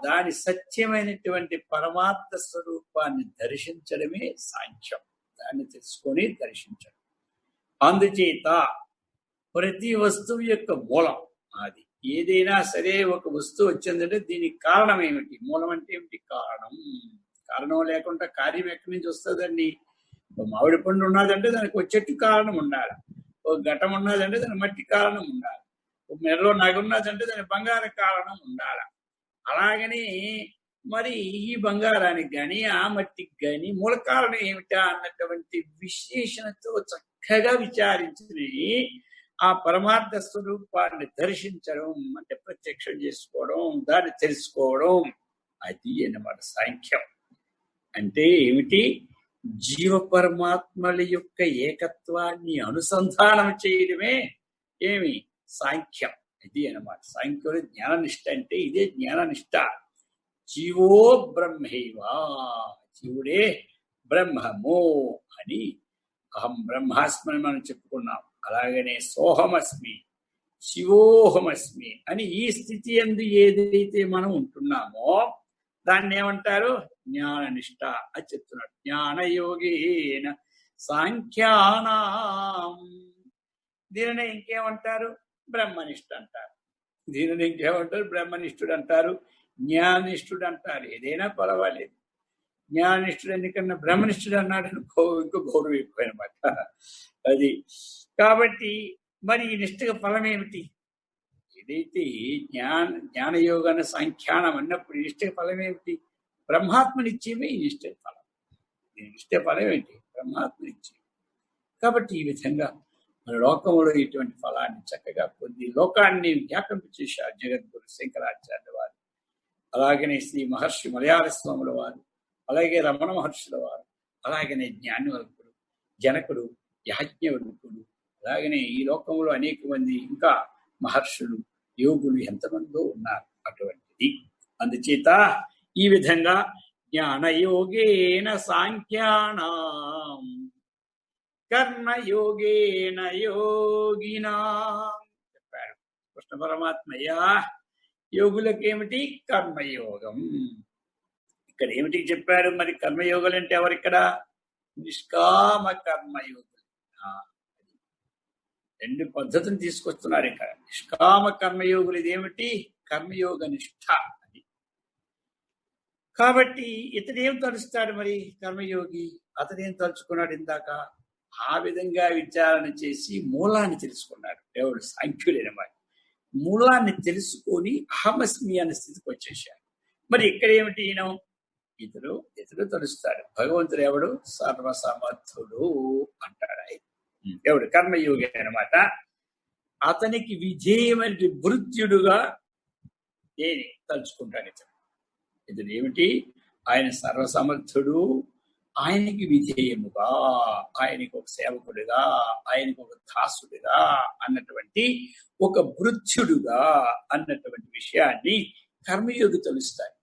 దాని సత్యమైనటువంటి పరమాత్మ స్వరూపాన్ని దర్శించడమే సాంఖ్యం. దాన్ని తెలుసుకొని దర్శించడం. అందుచేత ప్రతి వస్తువు యొక్క మూలం అది. ఏదైనా సరే ఒక వస్తువు వచ్చిందంటే దీనికి కారణం ఏమిటి? మూలం అంటే ఏమిటి? కారణం. కారణం లేకుండా కార్యం ఎక్కడి నుంచి వస్తుందండి? మామిడి పండు ఉన్నదంటే దానికి ఒక చెట్టు కారణం ఉండాలి, ఒక ఘటం ఉన్నదంటే దాని మట్టి కారణం ఉండాలి, ఒక మెడలో నగ ఉన్నదంటే దాని బంగారు కారణం ఉండాలి. అలాగని మరి ఈ బంగారానికి కానీ ఆ మట్టికి కానీ మూల కారణం ఏమిటా అన్నటువంటి విశ్లేషణతో చక్కగా విచారించి ఆ పరమార్థ స్వరూపాన్ని దర్శించడం అంటే ప్రత్యక్షం చేసుకోవడం, దాన్ని తెలుసుకోవడం, అది అన్నమాట సాంఖ్యం. అంటే ఏమిటి? జీవ పరమాత్మల యొక్క ఏకత్వాన్ని అనుసంధానం చేయడమే సాంఖ్యం. ఇది అన్నమాట. సాంఖ్యుడు జ్ఞాననిష్ట అంటే ఇదే జ్ఞాననిష్ట. జీవో బ్రహ్మైవా, జీవుడే బ్రహ్మము అని. అహం బ్రహ్మాస్మి మనం చెప్పుకున్నాం. అలాగనే సోహమస్మి, శివోహమస్మి అని ఈ స్థితి యందు ఏదైతే మనం ఉంటున్నామో దాన్ని ఏమంటారు? జ్ఞాననిష్ట అని చెప్తున్నాడు. జ్ఞానయోగేన సాంఖ్యానాం. దీనిని ఇంకేమంటారు? బ్రహ్మనిష్ఠ అంటారు. దీనిని ఇంకేమంటారు? బ్రహ్మనిష్ఠుడు అంటారు, జ్ఞానిష్ఠుడు అంటారు. ఏదైనా పర్వాలేదు. జ్ఞానిష్ఠుడు ఎందుకన్నా బ్రహ్మనిష్ఠుడు అన్నాడు ఇంకో గౌరవం ఎక్కువ అనమాట. అది కాబట్టి మరి ఈ నిష్ఠగా ఫలం ఏమిటి? ఏదైతే జ్ఞానయోగాన్ని సాంఖ్యానం అన్నప్పుడు ఈ నిష్ఠ ఫలం ఏమిటి? బ్రహ్మాత్మనిత్యమే ఈ నిష్ఠ ఫలం. ఈ నిష్ఠ ఫలం ఏంటి? బ్రహ్మాత్మనిత్యం. కాబట్టి ఈ విధంగా మన లోకంలో ఇటువంటి ఫలాన్ని చక్కగా పొంది లోకాన్ని వ్యాపింప చేశారు జగద్గురు శంకరాచార్యుల వారు, అలాగనే శ్రీ మహర్షి మలయాళ స్వాముల వారు, అలాగే రమణ మహర్షుల వారు, అలాగనే జ్ఞానవల్కుడు, జనకుడు, యాజ్ఞవల్కుడు, అలాగనే ఈ లోకంలో అనేక మంది ఇంకా మహర్షులు, యోగులు ఎంతమందో ఉన్నారు. అటువంటిది. అందుచేత ఈ విధంగా జ్ఞానయోగేన సాంఖ్యానాం కర్మయోగేన యోగినా చెప్పారు కృష్ణ పరమాత్మయ్యా. యోగులకేమిటి? కర్మయోగం. ఇక్కడ ఏమిటి చెప్పారు? మరి కర్మయోగులు అంటే ఎవరిక్కడ? నిష్కామ కర్మయోగులు. రెండు పద్ధతులు తీసుకొస్తున్నారు ఇక్కడ. నిష్కామ కర్మయోగులు ఇదేమిటి? కర్మయోగ నిష్ఠ. అది కాబట్టి ఇతడేం తలుస్తాడు మరి కర్మయోగి? అతడేం తలుచుకున్నాడు ఇందాక? ఆ విధంగా విచారణ చేసి మూలాన్ని తెలుసుకున్నాడు. దేవుడు సాంఖ్యుడైనమాట. మూలాన్ని తెలుసుకొని అహమస్మి అనే స్థితికి వచ్చేసాడు. మరి ఇక్కడ ఏమిటి? ఇతడు తలుస్తాడు. భగవంతుడు ఎవడు? సర్వసమర్థుడు అంటాడు ఆయన. ఎవడు? కర్మయోగి అనమాట. అతనికి విధేయమైన భృత్యుడుగా దేని తలుచుకుంటాను ఇతడు ఏమిటి? ఆయన సర్వసమర్థుడు, ఆయనకి విధేయముగా, ఆయనకు ఒక సేవకుడిగా, ఆయనకు ఒక దాసుడిగా అన్నటువంటి ఒక భృత్యుడుగా అన్నటువంటి విషయాన్ని కర్మయోగి తెలుస్తారు.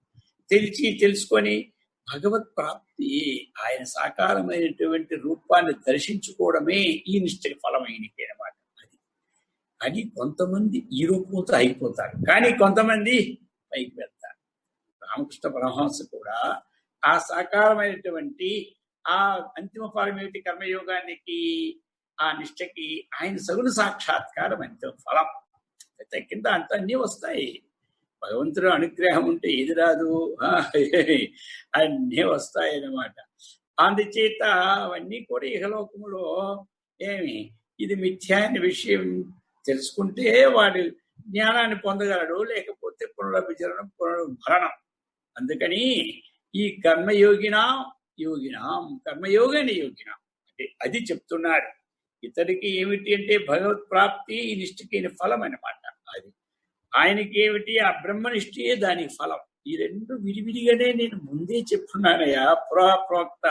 తెలుసుకొని భగవత్ ప్రాప్తి, ఆయన సాకారమైనటువంటి రూపాన్ని దర్శించుకోవడమే ఈ నిష్ఠకి ఫలమైనది అన్నమాట. అది కొంతమంది ఈ రూపంతో అయిపోతారు, కానీ కొంతమంది పైకి వెళ్తారు. రామకృష్ణ పరమహంస కూడా ఆ సాకారమైనటువంటి ఆ అంతిమ ఫలం ఏమిటి? కర్మయోగానికి, ఆ నిష్ఠకి ఆయన సగుణ సాక్షాత్కారం అంతిమ ఫలం. కింద అంత అన్నీ వస్తాయి. భగవంతుడు అనుగ్రహం ఉంటే ఏది రాదు? అన్నీ వస్తాయి అన్నమాట. అందుచేత అవన్నీ కూడా ఇహలోకములో ఇది మిథ్యా అనే విషయం తెలుసుకుంటే వాడు జ్ఞానాన్ని పొందగలడు, లేకపోతే పునరభిచరణం, పునర్భరణం. అందుకని ఈ కర్మయోగినాం కర్మయోగాన్ని యోగినాం అంటే అది చెప్తున్నాడు. ఇతడికి ఏమిటి అంటే భగవత్ ప్రాప్తి, ఈ నిష్ఠకి ఫలం అన్నమాట. అది ఆయనకి ఏమిటి? ఆ బ్రహ్మనిష్ఠే దానికి ఫలం. ఈ రెండు విడివిడిగానే నేను ముందే చెప్తున్నానయ్యా. ప్రోక్త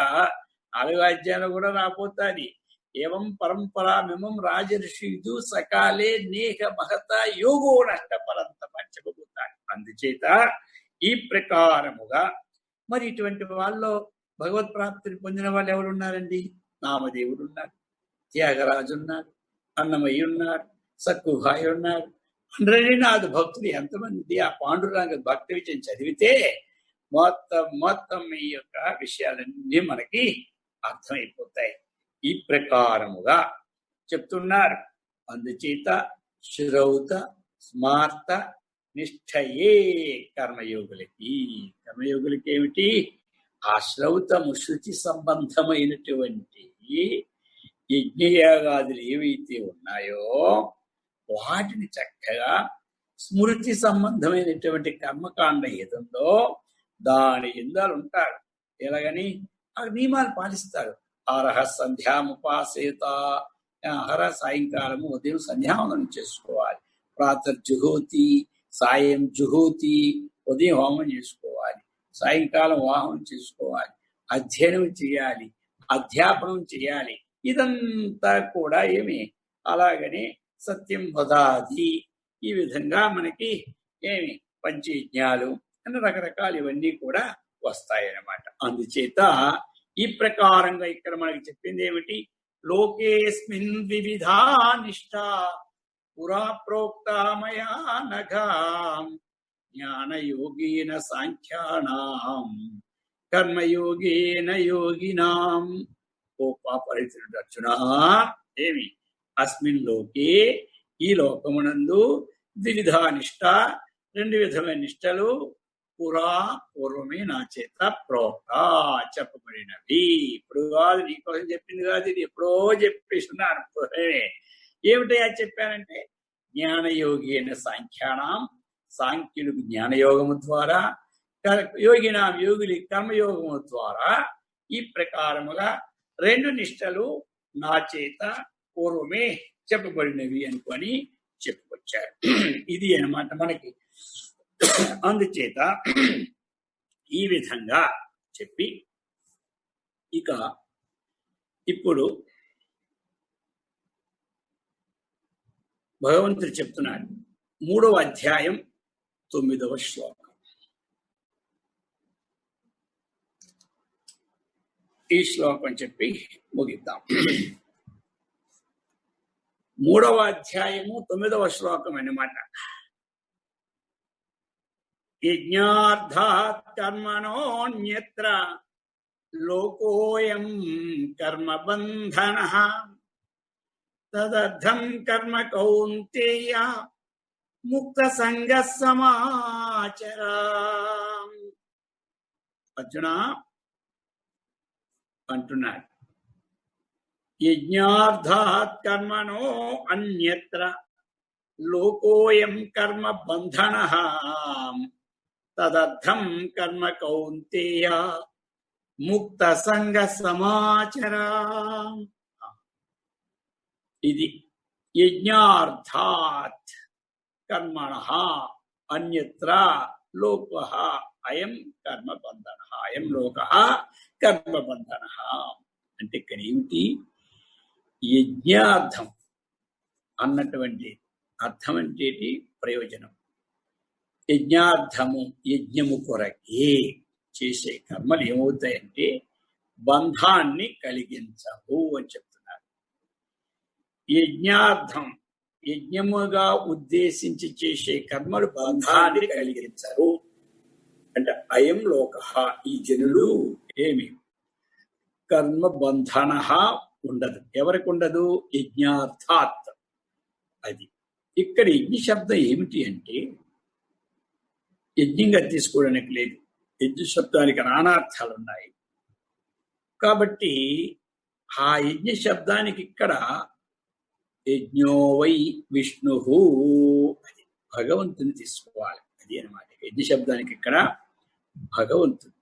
4 అధ్యాయంలో కూడా రాబోతాది. ఏవం పరంపరామిమం రాజర్షిదు సకాలే నేహ మహత యోగో నష్టపరంతం అని చెప్పబోతాడు. అందుచేత ఈ ప్రకారముగా మరి ఇటువంటి వాళ్ళు భగవత్ ప్రాప్తిని పొందిన వాళ్ళు ఎవరు ఉన్నారండి? నామదేవుడు ఉన్నారు, త్యాగరాజు ఉన్నారు, అన్నమయ్య ఉన్నారు, సక్కుభాయి ఉన్నారు. 104 భక్తులు ఎంతమంది ఆ పాండురంగ భక్తి విషయం చదివితే మొత్తం ఈ యొక్క విషయాలన్నీ మనకి అర్థమైపోతాయి. ఈ ప్రకారముగా చెప్తున్నారు. అందుచేత శ్రౌత స్మార్త నిష్ఠయే కర్మయోగులకి ఏమిటి? ఆ శ్రౌతము శృతి సంబంధమైనటువంటి యజ్ఞయాగాదులు ఏవైతే ఉన్నాయో వాటిని చక్కగా స్మృతి సంబంధమైనటువంటి కర్మకాండ ఏదుందో దాని ఎందాలు ఉంటారు. ఎలాగని ఆ నియమాలు పాటిస్తారు. అర్హ సంధ్యాముపాసేత, అహర సాయంకాలము ఉదయం సంధ్యావందనం చేసుకోవాలి. ప్రాతర్జుహోతి, సాయం జుహోతి, ఉదయం హోమం చేసుకోవాలి, సాయంకాలం వాహనం చేసుకోవాలి, అధ్యయనం చేయాలి, అధ్యాపనం చేయాలి. ఇదంతా కూడా అలాగనే సత్యం వదాది, ఈ విధంగా మనకి పంచయజ్ఞాలు అన్న రకరకాలు ఇవన్నీ కూడా వస్తాయన్నమాట. అందుచేత ఈ ప్రకారంగా ఇక్కడ మనకి చెప్పింది ఏమిటి? లోకేస్మిన్ వివిధా నిష్ఠ పురా ప్రోక్తామయా నఘాం జ్ఞానయోగేన సాంఖ్యానాం కర్మయోగేన యోగినాం. ఓ పాపరితుడు అర్జున, అస్మిన్ లోకే, ఈ లోకమునందు వివిధ నిష్ఠ, 2 విధమైన నిష్టలు పూర్వమే నా చేత ప్రోక్త చెప్పబడినవి. ఇప్పుడు కాదు, నీకోసం చెప్పింది కాదు, ఇది ఎప్పుడో చెప్పేస్తున్నాను. ఏమిటయా చెప్పానంటే జ్ఞానయోగేన సాంఖ్యానాం, సాంఖ్యులకు జ్ఞానయోగము ద్వారా, యోగినాం యోగులి కర్మయోగము ద్వారా ఈ ప్రకారముగా 2 నిష్టలు నా చేత పూర్వమే చెప్పబడినవి అనుకొని చెప్పుకొచ్చారు. ఇది అన్నమాట మనకి. అందుచేత ఈ విధంగా చెప్పి ఇక ఇప్పుడు భగవంతుడు చెప్తున్నాడు 3వ అధ్యాయం 9వ శ్లోకం. ఈ శ్లోకం చెప్పి ముగిద్దాం. 3వ అధ్యాయము 9వ శ్లోకం అన్నమాట. యజ్ఞార్థాత్ కర్మణోన్యత్ర లోకోయం కర్మబంధనః తదర్థం కర్మ కౌంతేయ ముక్త సంగః సమాచరా. అర్జున అంటున్నాడు, యజ్ఞార్థాత్ కర్మణో అన్యత్ర లోకోయం కర్మ బంధనః తదర్థం కర్మ కౌంతేయ ముక్త సంగ సమాచరా. ఇది యజ్ఞార్థాత్ కర్మణః అన్యత్ర లోక అయం కర్మబంధన, అయం లోక కర్మబంధన. అంటే ఇక్కడ ఏమిటి? యజ్ఞార్థం అన్నటువంటి అర్థం అంటే ప్రయోజనం. యజ్ఞార్థము, యజ్ఞము కొరకే చేసే కర్మలు ఏమవుతాయంటే బంధాన్ని కలిగించవు అని చెప్తున్నారు. యజ్ఞార్థం, యజ్ఞముగా ఉద్దేశించి చేసే కర్మలు బంధాన్ని కలిగించరు. అంటే అయం లోక, ఈ జనులు ఏమి కర్మ బంధన ఉండదు. ఎవరికి ఉండదు? యజ్ఞార్థాత్. అది ఇక్కడ యజ్ఞ శబ్దం ఏమిటి అంటే యజ్ఞంగా తీసుకోవడానికి లేదు. యజ్ఞ శబ్దానికి నానార్థాలు ఉన్నాయి. కాబట్టి ఆ యజ్ఞ శబ్దానికి ఇక్కడ యజ్ఞో వై విష్ణు, అది భగవంతుని తీసుకోవాలి. అది అనమాట యజ్ఞ శబ్దానికి ఇక్కడ భగవంతుడు,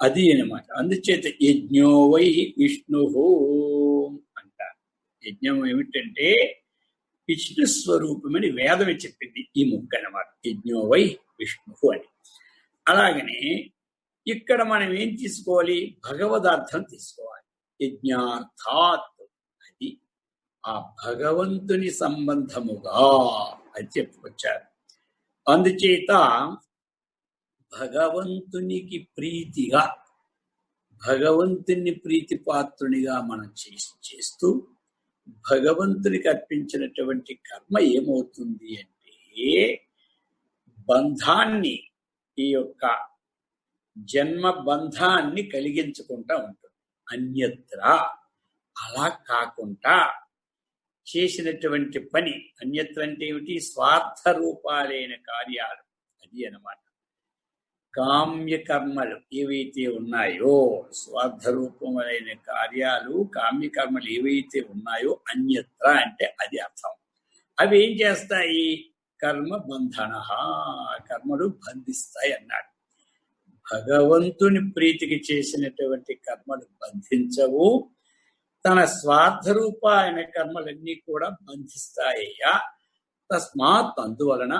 అది అనమాట. అందుచేత యజ్ఞో వై విష్ణు అంటారు. యజ్ఞం ఏమిటంటే విష్ణు స్వరూపమని వేదమే చెప్పింది ఈ ముక్క అనమాట, యజ్ఞో వై విష్ణు అని. అలాగనే ఇక్కడ మనం ఏం తీసుకోవాలి? భగవదార్థం తీసుకోవాలి. యజ్ఞార్థాత్, అది ఆ భగవంతుని సంబంధముగా అని చెప్పుకొచ్చారు. అందుచేత భగవంతునికి ప్రీతిగా, భగవంతుని ప్రీతిపాత్రునిగా మనం చేస్తూ భగవంతునికి అర్పించినటువంటి కర్మ ఏమవుతుంది అంటే బంధాన్ని, ఈ యొక్క జన్మ బంధాన్ని కలిగించుకుంటా ఉంటుంది. అన్యత్ర అలా కాకుండా చేసినటువంటి పని, అన్యత్ర అంటే ఏమిటి? స్వార్థ రూపాలైన కార్యాలు, అది అన్నమాట. కామ్య కర్మలు ఏవైతే ఉన్నాయో, స్వార్థ రూపములైన కార్యాలు, కామ్య కర్మలు ఏవైతే ఉన్నాయో అన్యత్ర అంటే అది అర్థం. అవి ఏం చేస్తాయి? కర్మ బంధన, కర్మలు బంధిస్తాయి అన్నాడు. భగవంతుని ప్రీతికి చేసినటువంటి కర్మలు బంధించవు, తన స్వార్థ రూపాయన కర్మలన్నీ కూడా బంధిస్తాయ్యా. తస్మాత్, అందువలన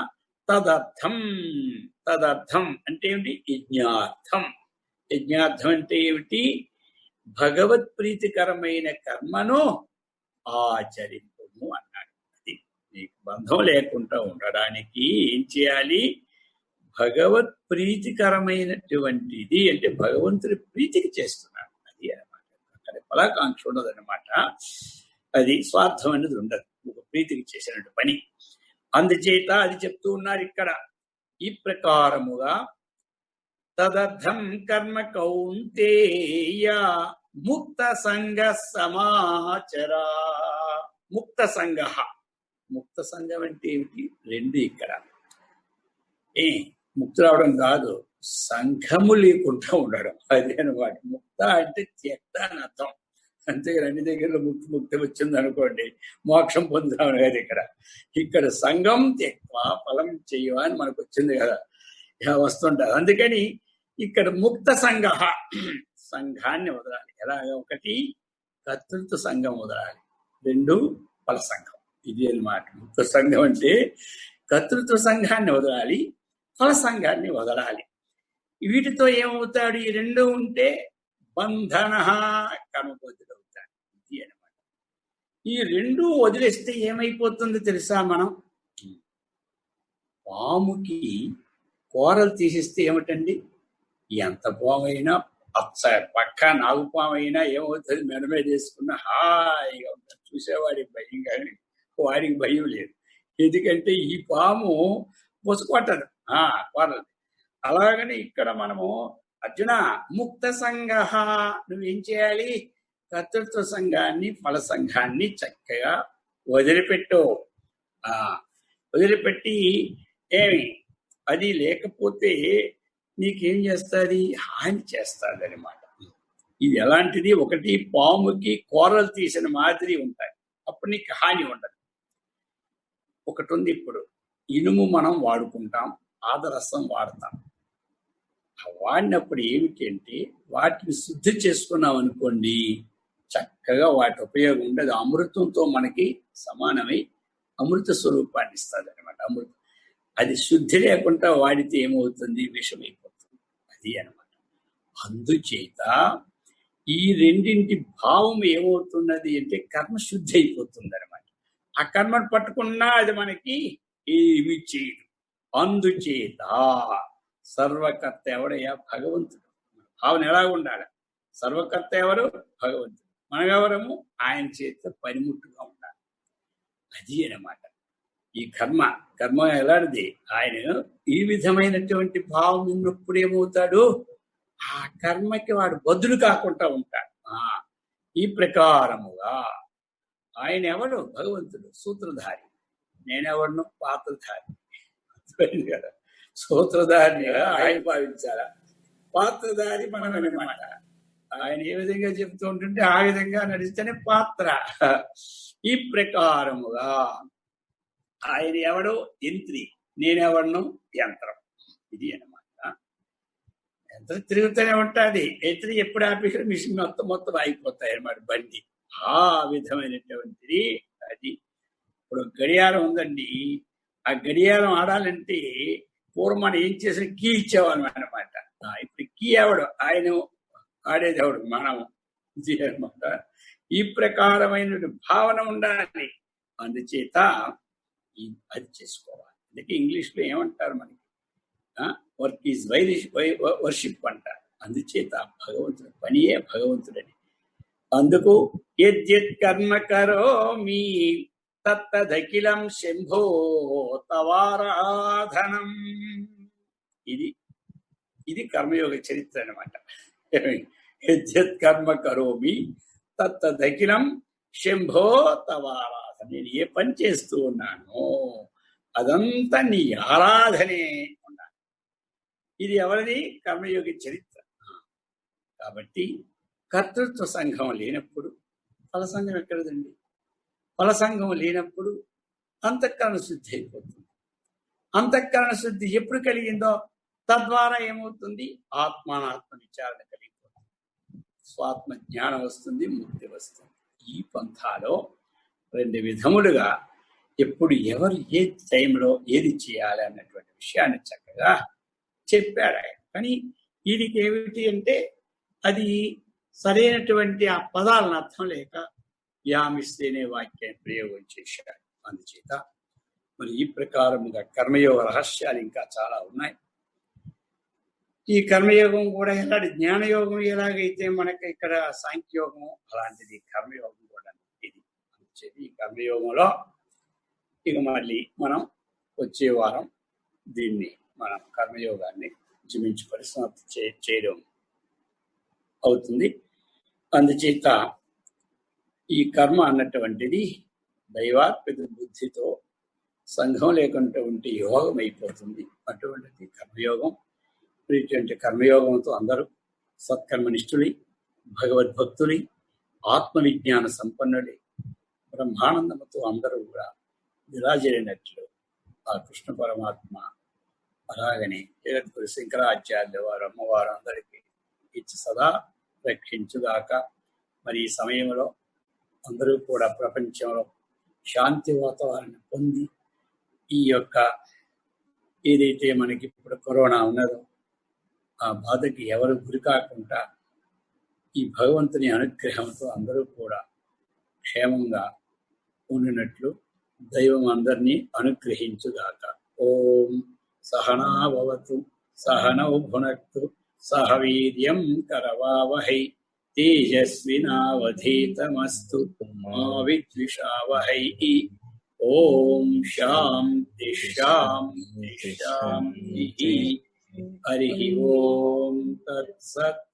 తదర్థం, తదర్థం అంటే ఏమిటి? యజ్ఞార్థం. యజ్ఞార్థం అంటే ఏమిటి? భగవత్ ప్రీతికరమైన కర్మను ఆచరింపు అన్నాడు. అది నీకు బంధం లేకుండా ఉండడానికి ఏం చేయాలి? భగవత్ ప్రీతికరమైనటువంటిది అంటే భగవంతుని ప్రీతికి చేస్తున్నాడు, అది అనమాట. అక్కడ ఫలాకాంక్ష ఉండదు అనమాట. అది స్వార్థం అనేది ఉండదు, ఒక ప్రీతికి చేసినట్టు పని. అందుచేత అది చెప్తూ ఉన్నారు ఇక్కడ ఈ ప్రకారముగా. తదర్థం కర్మ కౌంతేయ ముక్త సంగ సమాచర. ముక్త సంగ, ముక్త సంఘం అంటే ఏమిటి? రెండు ఇక్కడ ముక్తి రావడం కాదు, సంఘము లేకుండా ఉండడం, అది అనమాట. ముక్త అంటే త్యక్త అని అర్థం. అంతేగాని అన్ని దగ్గరలో ముక్తి వచ్చింది అనుకోండి, మోక్షం పొందుతాం కదా. ఇక్కడ సంఘం త్యక్వ ఫలం చెయ్యవా అని మనకు వచ్చింది కదా, వస్తుంటారు. అందుకని ఇక్కడ ముక్త సంఘ, సంఘాన్ని వదలాలి. ఎలాగ? ఒకటి కర్తృత్వ సంఘం వదలాలి, రెండు ఫల సంఘం. ఇది అన్నమాట ముక్త సంఘం అంటే. కర్తృత్వ సంఘాన్ని వదలాలి, ఫల సంఘాన్ని వదలాలి. వీటితో ఏమవుతాడు? ఈ రెండు ఉంటే బంధన, కర్మబద్ధుడవుతాడు, ఇది అనమాట. ఈ రెండు వదిలేస్తే ఏమైపోతుందో తెలుసా? మనం పాముకి కూరలు తీసిస్తే ఏమిటండి? ఎంత పామైనా, పక్క నాగుపాము అయినా ఏమవుతుంది? మెడమే చేసుకున్న హాయిగా ఉంటాడు. చూసేవాడికి భయం, కానీ వాడికి భయం లేదు. ఎందుకంటే ఈ పాము పొసుకొట్టదు కూరలు. అలాగని ఇక్కడ మనము అర్జున ముక్త సంఘ, నువ్వేం చేయాలి? కర్తృత్వ సంఘాన్ని, ఫల సంఘాన్ని చక్కగా వదిలిపెట్టు. వదిలిపెట్టి ఏమి అది లేకపోతే నీకేం చేస్తుంది? హాని చేస్తుంది అనమాట. ఇది ఎలాంటిది? ఒకటి పాముకి కూరలు తీసిన మాదిరి ఉంటాయి, అప్పుడు నీకు హాని ఉండదు. ఒకటి ఉంది, ఇప్పుడు ఇనుము మనం వాడుకుంటాం, పాదరసం వాడతాం. వాడినప్పుడు ఏమిటి అంటే వాటిని శుద్ధి చేసుకున్నాం అనుకోండి, చక్కగా వాటి ఉపయోగం ఉండదు. అమృతంతో మనకి సమానమై అమృత స్వరూపాన్ని ఇస్తుంది అనమాట. అమృతం అది శుద్ధి లేకుండా వాడితే ఏమవుతుంది? విషమైపోతుంది. అది అన్నమాట. అందుచేత ఈ రెండింటి భావం ఏమవుతున్నది అంటే కర్మ శుద్ధి అయిపోతుంది అనమాట. ఆ కర్మను పట్టుకున్నా అది మనకి ఏమి చేయదు. అందుచేత సర్వకర్త ఎవడయ్యా? భగవంతుడు. భావన ఎలా ఉండాలి? సర్వకర్త ఎవరు? భగవంతుడు. మనమెవరము? ఆయన చేత పనిముట్టుగా ఉండాలి. అది అన్నమాట ఈ కర్మ ఎలాంటిది? ఆయన ఈ విధమైనటువంటి భావం ఉన్నప్పుడు ఏమవుతాడు? ఆ కర్మకి వాడు బదులు కాకుండా ఉంటాడు. ఈ ప్రకారముగా ఆయన ఎవడు? భగవంతుడు సూత్రధారి. నేనెవడను? పాత్రధారి. కదా, సూత్రధారినిగా ఆయన భావించాలా, పాత్రధారి మనం అనమాట. ఆయన ఏ విధంగా చెప్తూ ఉంటుంటే ఆ విధంగా నడిస్తేనే పాత్ర. ఈ ప్రకారముగా ఆయన ఎవడో యంత్రి, నేనెవడను? యంత్రం. ఇది అన్నమాట. యంత్రం తిరుగుతూనే ఉంటుంది. యంత్రి ఎప్పుడు ఆపేసిన మిషన్ మొత్తం అయిపోతాయి అన్నమాట బండి. ఆ విధమైనటువంటిది అది. ఇప్పుడు గడియారం ఉందండి. ఆ గడియారం ఆడాలంటే పూర్వం మనం ఏం చేసిన కీ ఇచ్చేవాళ్ళం అనమాట. ఇప్పుడు కీ ఎవడు? ఆయన ఆడేది ఎవడు? మనం. ఇది అనమాట. ఈ ప్రకారమైన భావన ఉండాలి. అందుచేత అది చేసుకోవాలి. అందుకే ఇంగ్లీష్ లో ఏమంటారు మనకి? వర్క్ ఈజ్ వర్షిప్ అంటారు. అందుచేత భగవంతుడు పనియే భగవంతుడని. అందుకు యద్యత్ కర్మ కరోమి తత్తదఖిలం శంభో తవారాధనం. ఇది కర్మయోగ చరిత్ర అనమాట. యద్యత్ కర్మ కరోమి తత్తదఖిలం శంభో తవారాధన. నేను ఏ పని చేస్తూ ఉన్నానో అదంతా నీ ఆరాధనే ఉండాలి. ఇది ఎవరిది? కర్మయోగి చరిత్ర. కాబట్టి కర్తృత్వ సంఘం లేనప్పుడు ఫల సంఘం ఎక్కడదండి? ఫల సంఘం లేనప్పుడు అంతఃకరణ శుద్ధి అయిపోతుంది. అంతఃకరణ శుద్ధి ఎప్పుడు కలిగిందో తద్వారా ఏమవుతుంది? ఆత్మానాత్మ విచారణ కలిగిపోతుంది. స్వాత్మ జ్ఞానం వస్తుంది, ముక్తి వస్తుంది. ఈ పంథాలో రెండు విధములుగా ఎప్పుడు ఎవరు ఏ టైంలో ఏది చేయాలి అన్నటువంటి విషయాన్ని చక్కగా చెప్పాడు ఆయన. కానీ వీరికి ఏమిటి అంటే అది సరైనటువంటి ఆ పదాలను అర్థం లేక యామిస్తేనే వాక్యాన్ని ప్రయోగం చేశాడు. అందుచేత మరి ఈ ప్రకారముగా కర్మయోగ రహస్యాలు ఇంకా చాలా ఉన్నాయి. ఈ కర్మయోగం కూడా ఎలాంటి జ్ఞానయోగం ఎలాగైతే మనకి ఇక్కడ సాంఖ్యయోగము అలాంటిది కర్మయోగం కూడా ఇది. అందుచేత ఈ కర్మయోగంలో ఇక మళ్ళీ మనం వచ్చే వారం దీన్ని మనం కర్మయోగాన్ని జీవించి పరిసమాప్తి చేయడం అవుతుంది. అందుచేత ఈ కర్మ అన్నటువంటిది దైవాత్మిక బుద్ధితో సంఘం లేకుండా ఉంటే యోగం అయిపోతుంది. అటువంటిది కర్మయోగం. ఇటువంటి కర్మయోగంతో అందరూ సత్కర్మనిష్ఠులై, భగవద్భక్తులై, ఆత్మవిజ్ఞాన సంపన్నులై, బ్రహ్మానందముతో అందరూ కూడా విరాజైనట్లు ఆ కృష్ణ పరమాత్మ అలాగనే జగద్గురు శంకరాచార్య వారు అమ్మవారు అందరికీ ఇచ్చి సదా రక్షించుగాక. మరి ఈ సమయంలో అందరూ కూడా ప్రపంచంలో శాంతి వాతావరణం పొంది ఈ యొక్క ఏదైతే మనకి ఇప్పుడు కరోనా ఉన్నదో ఆ బాధకి ఎవరు గురి కాకుండా ఈ భగవంతుని అనుగ్రహంతో అందరూ కూడా క్షేమంగా ఉండినట్లు దైవం అందరినీ అనుగ్రహించుగాక. ఓం సహనా భవతు సహనౌ భునక్తు సహ వీర్యం కరవావహై తేజస్వినావధీతమస్తు మా విద్విషావహై. ఓం శాంతి శాంతి శాంతి. హరి ఓం తత్సత్.